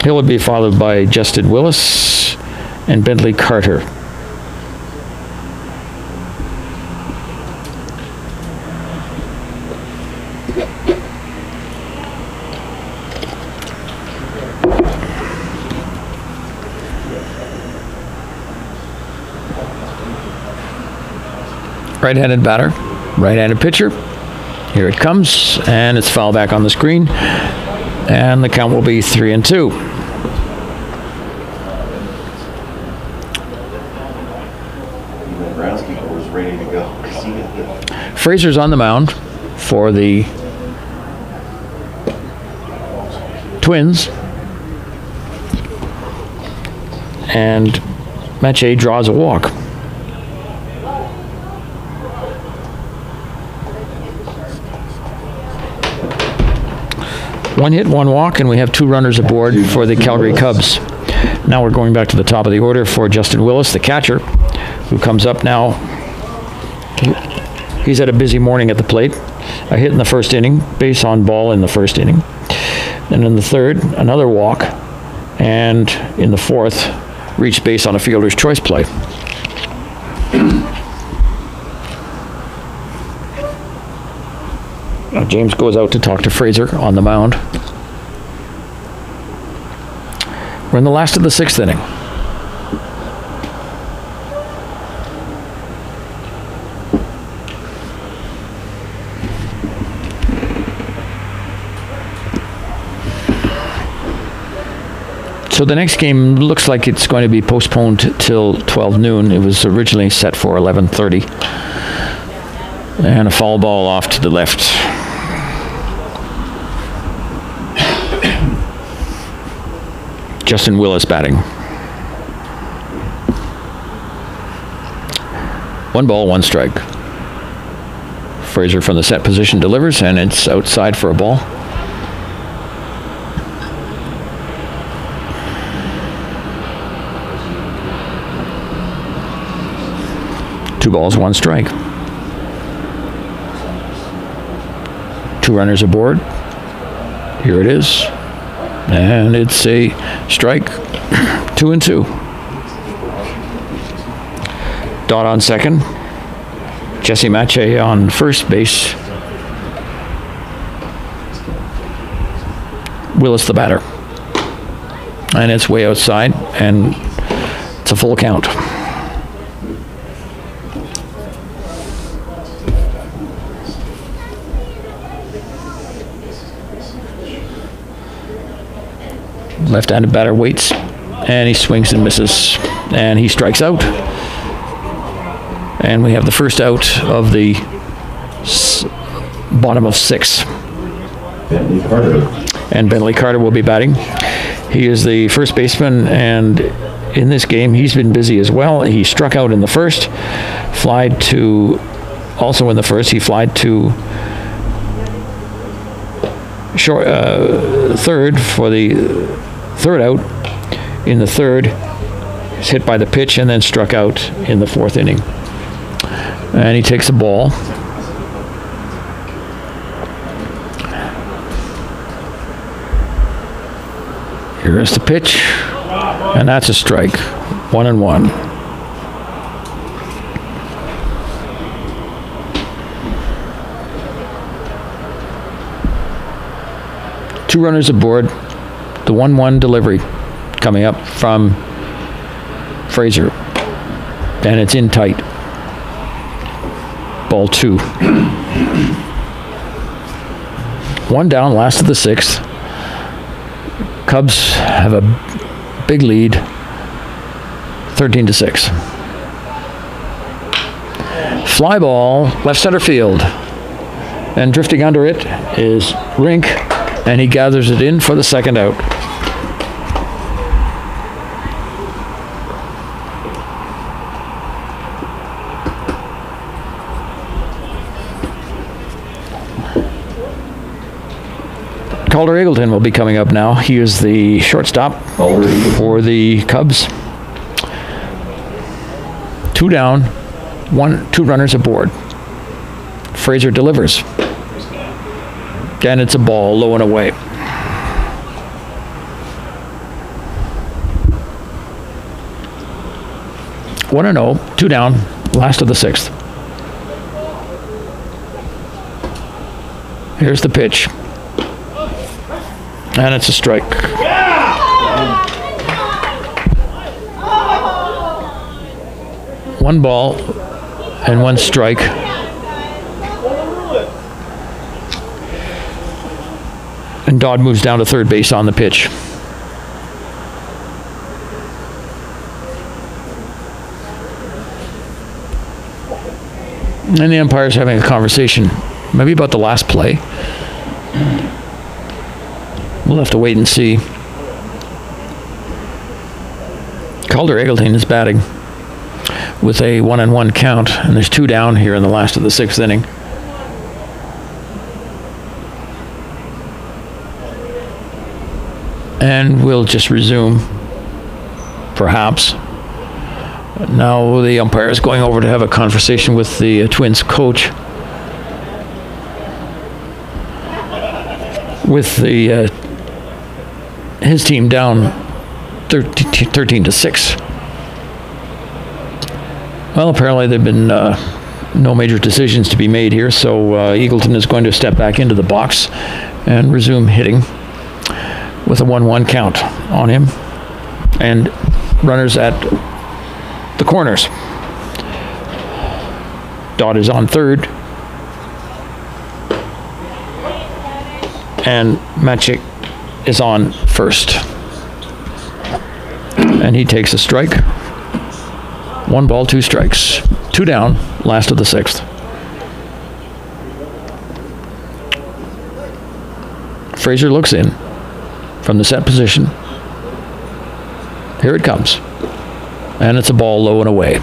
He'll be followed by Justin Willis and Bentley Carter. Right-handed batter, right-handed pitcher. Here it comes, and it's foul back on the screen, and the count will be 3-2. Groundskeeper was ready to go. Fraser's on the mound for the Twins, and Mache draws a walk. One hit, one walk, and we have 2 runners aboard for the Calgary Cubs. Now we're going back to the top of the order for Justin Willis, the catcher, who comes up now. He's had a busy morning at the plate. A hit in the first inning, base on ball in the first inning. And in the third, another walk. And in the fourth, reached base on a fielder's choice play. James goes out to talk to Fraser on the mound. We're in the last of the 6th inning. So the next game looks like it's going to be postponed till 12 noon. It was originally set for 11:30. And a foul ball off to the left. Justin Willis batting. 1 ball, 1 strike. Fraser from the set position delivers, and it's outside for a ball. Two balls, 1 strike. 2 runners aboard. Here it is. And it's a strike. 2-2. Dot on second. Jesse Mache on first base. Willis the batter. And it's way outside, and it's a full count. Left-handed batter waits, and he swings and misses, and he strikes out. And we have the first out of the bottom of 6. Bentley Carter. And Bentley Carter will be batting. He is the first baseman, and in this game, he's been busy as well. He struck out in the first, flied to, also in the first, he flied to short, third for the third out. In the third, he's hit by the pitch and then struck out in the 4th inning. And he takes a ball. Here's the pitch, and that's a strike. 1-1. Two runners aboard. The 1-1 delivery coming up from Fraser, and it's in tight. Ball 2. 1 down, last of the 6th. Cubs have a big lead, 13-6. Fly ball, left center field, and drifting under it is Rink, and he gathers it in for the second out. Calder Eagleton will be coming up now. He is the shortstop for the Cubs. 2 down, 2 runners aboard. Fraser delivers. And it's a ball low and away. One and 0, 2 down, last of the 6th. Here's the pitch. And it's a strike. One ball and 1 strike. And Dodd moves down to third base on the pitch. And the umpire's having a conversation, maybe about the last play. We'll have to wait and see. Calder Eggleton is batting with a 1-1 count, and there's 2 down here in the last of the 6th inning. And we'll just resume, perhaps. Now the umpire is going over to have a conversation with the Twins coach. With the his team down 13-6. Well, apparently there've been no major decisions to be made here, so Eagleton is going to step back into the box and resume hitting with a 1-1 count on him, and runners at the corners. Dodd is on third, and Maciek is on first, and he takes a strike. 1 ball, 2 strikes. 2 down, last of the 6th. Fraser looks in from the set position. Here it comes. And it's a ball low and away.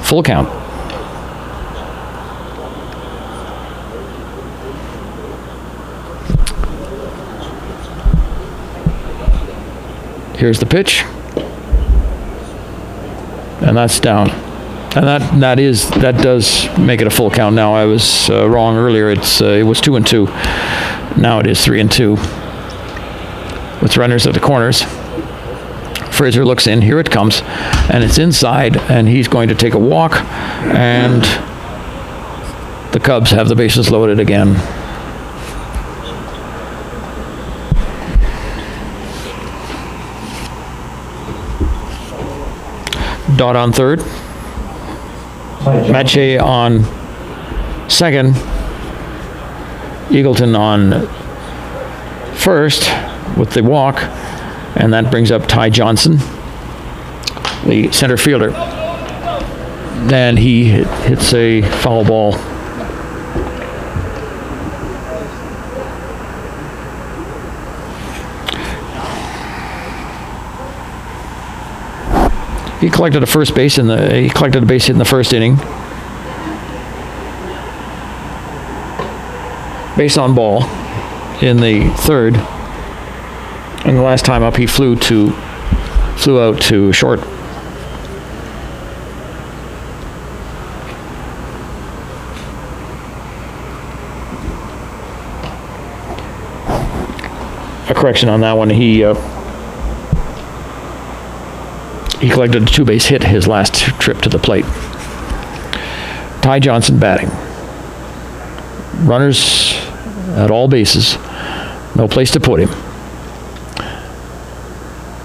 Full count. Here's the pitch. And that's down. And that does make it a full count now. I was wrong earlier. It was 2-2. Now it is 3-2. With runners at the corners. Fraser looks in. Here it comes. And it's inside. And he's going to take a walk. And the Cubs have the bases loaded again. Dodd on third. Maciek on second. Eagleton on first with the walk, and that brings up Ty Johnson, the center fielder. And he hits a foul ball. He collected a first base he collected a base hit in the first inning. Base on ball in the third. And the last time up he flew out to short. A correction on that one. He collected a 2-base hit his last trip to the plate. Ty Johnson batting. Runners at all bases. No place to put him.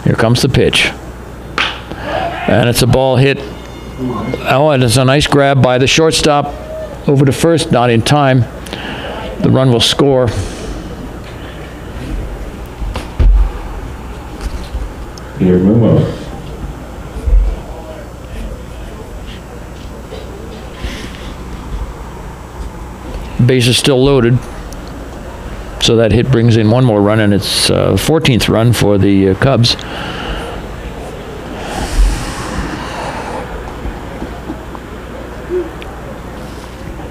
Here comes the pitch. And it's a ball hit. Oh, and it's a nice grab by the shortstop over to first, not in time. The run will score. Peter Mumo. Base is still loaded, so that hit brings in one more run, and it's 14th run for the Cubs.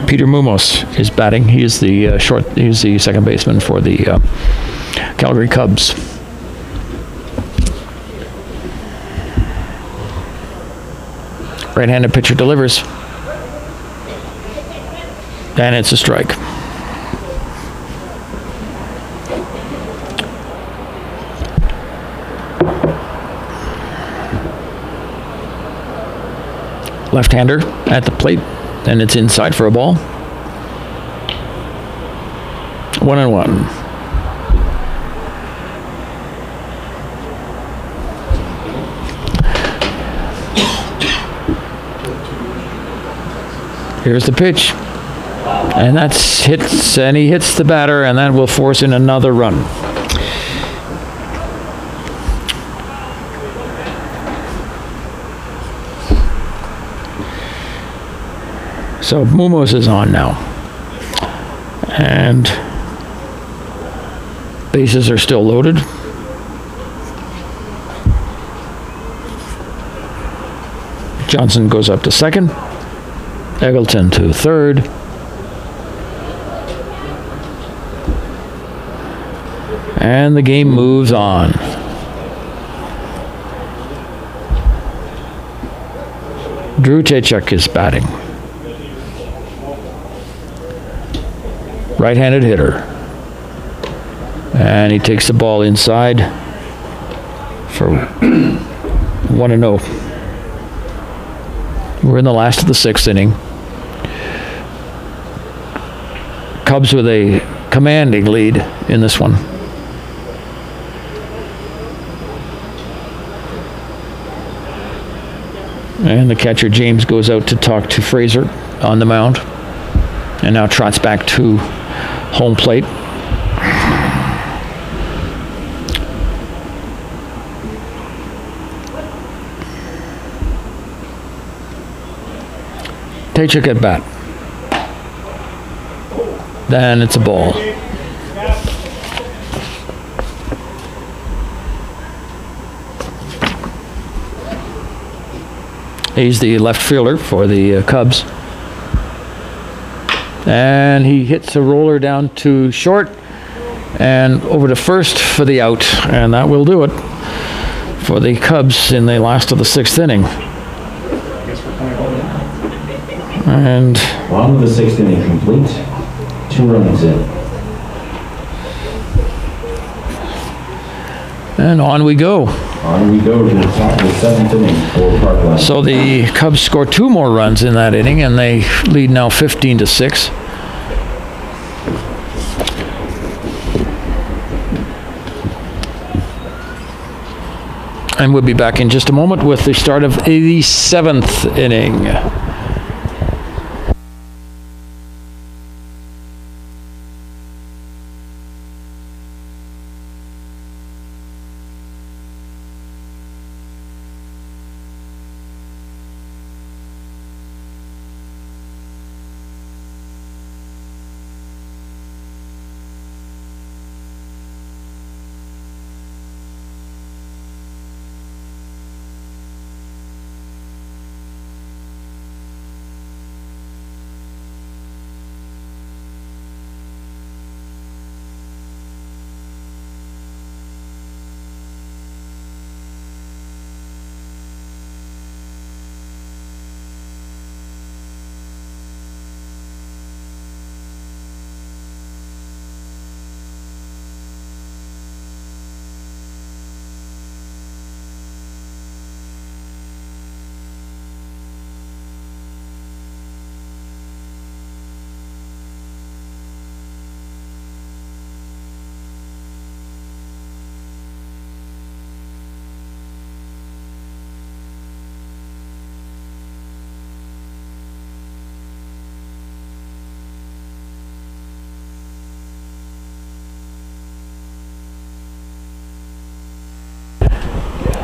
Peter Mumos is batting. He is the he's the second baseman for the Calgary Cubs. Right-handed pitcher delivers. And it's a strike. Left-hander at the plate, and it's inside for a ball. 1-1. Here's the pitch, and that's hits, and he hits the batter, and that will force in another run. So Mumos is on now, and bases are still loaded. Johnson goes up to second. Eggleton to third. And the game moves on. Drew Tachuk is batting. Right-handed hitter. And he takes the ball inside for 1-0. We're in the last of the sixth inning. Cubs with a commanding lead in this one. And the catcher, James, goes out to talk to Fraser on the mound. And now trots back to home plate. Tachuk at bat. Then it's a ball. He's the left fielder for the Cubs. And he hits a roller down to short and over to first for the out. And that will do it for the Cubs in the last of the sixth inning. And bottom of the sixth inning complete. 2 runs in. And on we go. On we go to the top of the seventh inning for Parkland. So the Cubs score 2 more runs in that inning, and they lead now 15-6. And we'll be back in just a moment with the start of the 7th inning.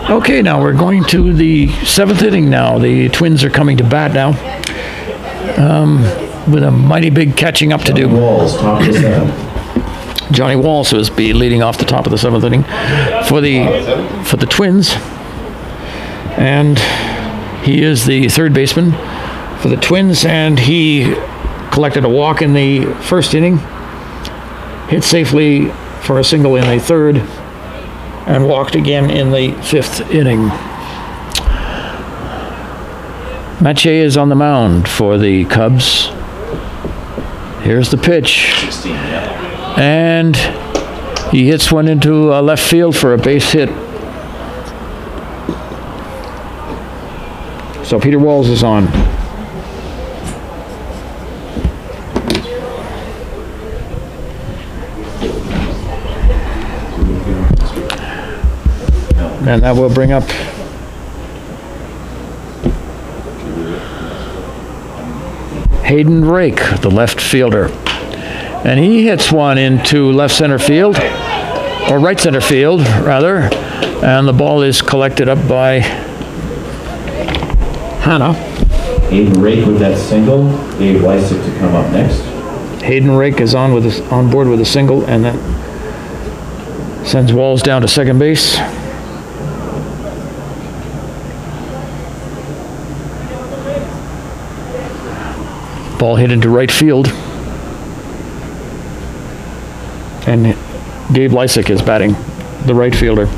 Okay, now we're going to the 7th inning now. The Twins are coming to bat now with a mighty big catching up to do. Walls, top of the 7th. Johnny Walls was be leading off the top of the 7th inning for the Twins. And he is the third baseman for the Twins, and he collected a walk in the first inning, hit safely for a single in the third, and walked again in the 5th inning. Mathieu is on the mound for the Cubs. Here's the pitch. 16, yeah. And he hits one into left field for a base hit. So Peter Walls is on. And that will bring up Hayden Rake, the left fielder. And he hits one into left center field, or right center field, rather. And the ball is collected up by Hannah. Hayden Rake with that single. Dave Lysick to come up next. Hayden Rake is on board with a single, and that sends Walls down to second base. Ball hit into right field. And Gabe Lysick is batting, the right fielder.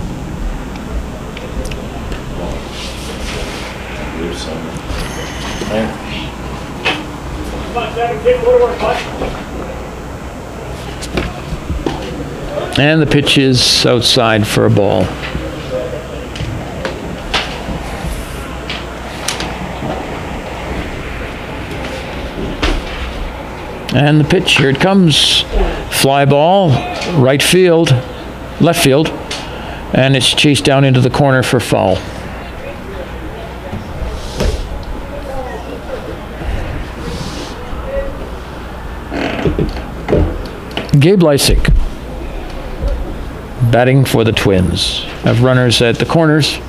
And the pitch is outside for a ball. And the pitch, here it comes. Fly ball, right field, left field, and it's chased down into the corner for foul. Gabe Lysick, batting for the Twins. Have runners at the corners.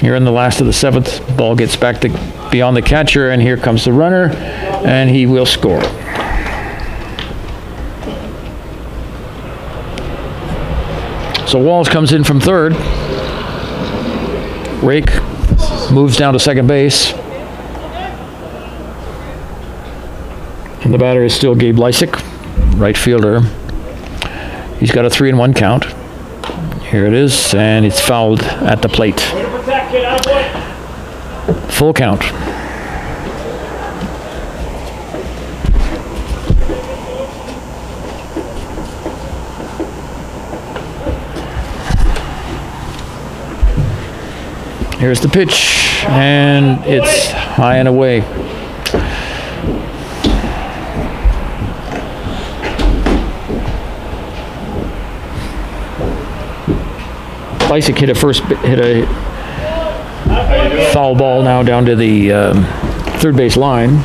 Here in the last of the seventh, ball gets back to beyond the catcher, and here comes the runner, and he will score. So Walls comes in from third. Rake moves down to second base. And the batter is still Gabe Lysick, right fielder. He's got a 3-1 count. Here it is, and it's fouled at the plate. Full count. Here's the pitch, and it's high and away. Lysick hit a foul ball now down to the third base line.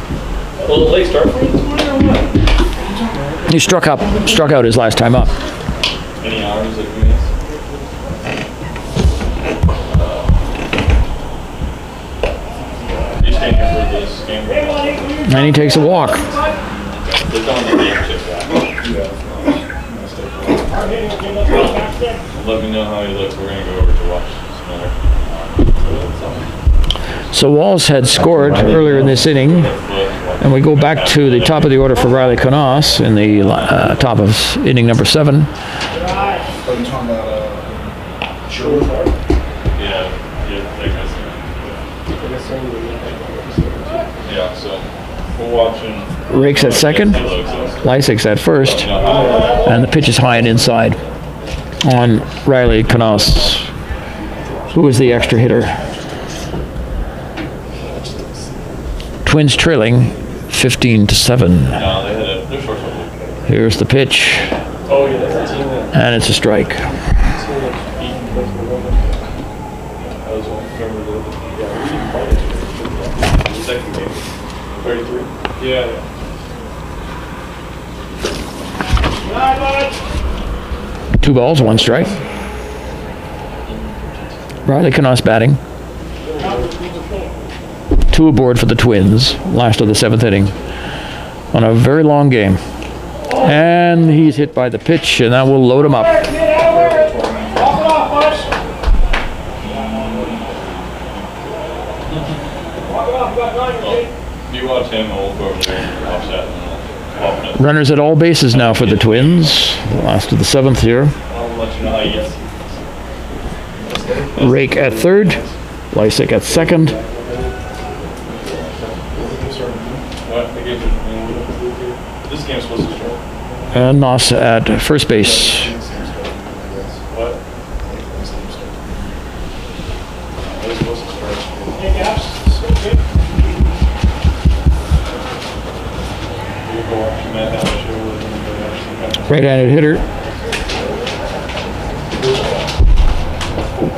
Will the late start for you? He struck out his last time up. Any hours that you missed? He's staying here for this game. And he takes a walk. They're telling the game chip back. Let me know how he looks. We're going to go over to watch some So Walls had scored earlier in this inning, and we go back to the top of the order for Riley Canas in the top of inning number 7. Yeah, so we're watching. Rake's at second, Lysick's at first, and the pitch is high and inside on Riley Canas, who is the extra hitter. Twins trailing 15-7. Here's the pitch, and it's a strike. Yeah. 2 balls, 1 strike. Riley Canas batting. 2 aboard for the Twins, last of the 7th inning, on a very long game. And he's hit by the pitch, and that will load him up. You watch him over there, watch that. Runners at all bases now for the Twins, last of the 7th here. I'll let you know how he gets. Rake at third, Lysick at second, This game's supposed to start. And Noss at first base. What? It was supposed to start. Yeah, gosh, it's so good. You go watch Matt down the show with him. Right-handed hitter.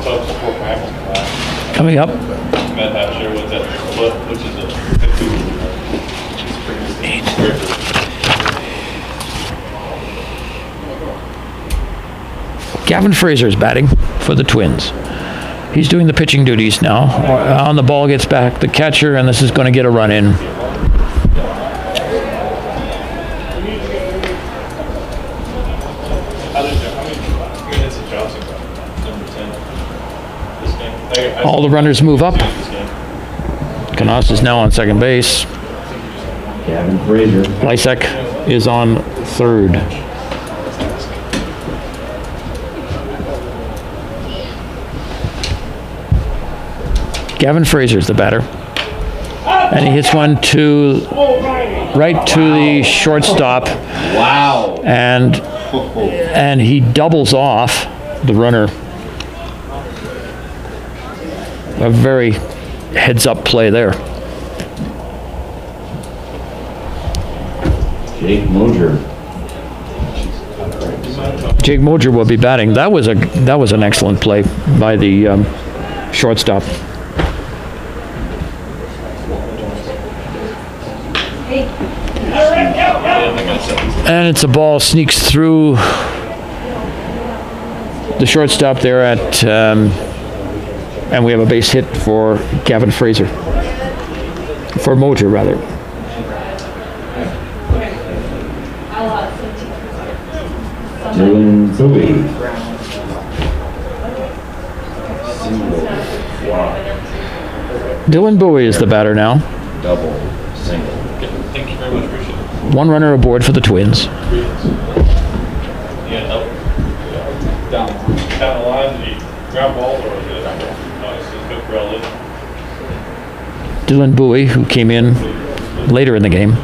Clubs for practice class. Coming up. Matt that show with that flip, which is a 50. Gavin Fraser is batting for the Twins. He's doing the pitching duties now. On the ball gets back the catcher, and this is going to get a run in. All the runners move up. Canas is now on second base. Gavin Fraser. Lysek is on third. Gavin Fraser's the batter. And he hits one right to the shortstop. Wow. And he doubles off the runner. A very heads-up play there. Jake Moser. Jake Moser will be batting. That was an excellent play by the shortstop. And it's a ball sneaks through the shortstop there at, and we have a base hit for Gavin Fraser. For Moser, rather. Dylan Bowie. Dylan Bowie is the batter now. Double, single. Thank you very much, appreciate it. One runner aboard for the Twins. Yeah, up. Down the line, the ground ball or the it's good for all this. Dylan Bowie, who came in later in the game.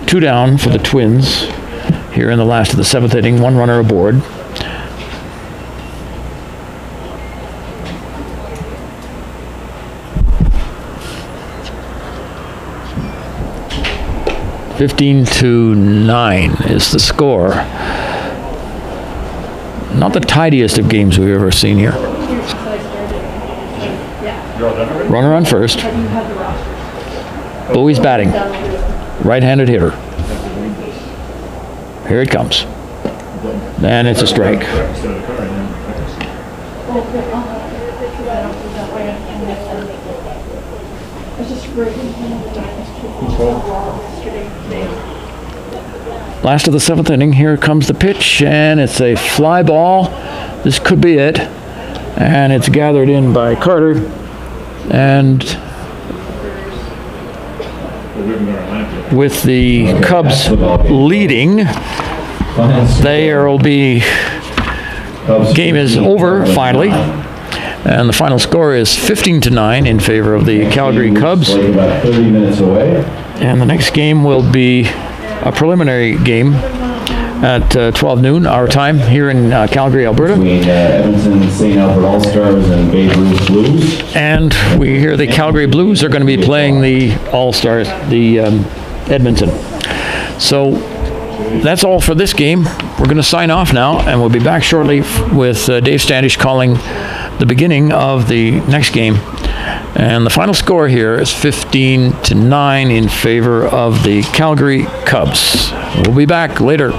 Two down for the Twins here in the last of the seventh inning. One runner aboard. (15-9) is the score. Not the tidiest of games we've ever seen here. Runner on first. Bowie's batting. Right-handed hitter. Here it comes. And it's a strike. Last of the seventh inning. Here comes the pitch, and it's a fly ball. This could be it. And it's gathered in by Carter. And with the Cubs leading, game is over finally. And the final score is 15-9 in favor of the Calgary Cubs. About 30 minutes away. And the next game will be a preliminary game at 12 noon, our time, here in Calgary, Alberta. Between Edmonton, St. Albert All-Stars and Babe Ruth Blues. And we hear the Calgary Blues are going to be playing the All-Stars, the Edmonton. So that's all for this game. We're going to sign off now, and we'll be back shortly with Dave Standish calling the beginning of the next game. And the final score here is 15-9 in favor of the Calgary Cubs. We'll be back later.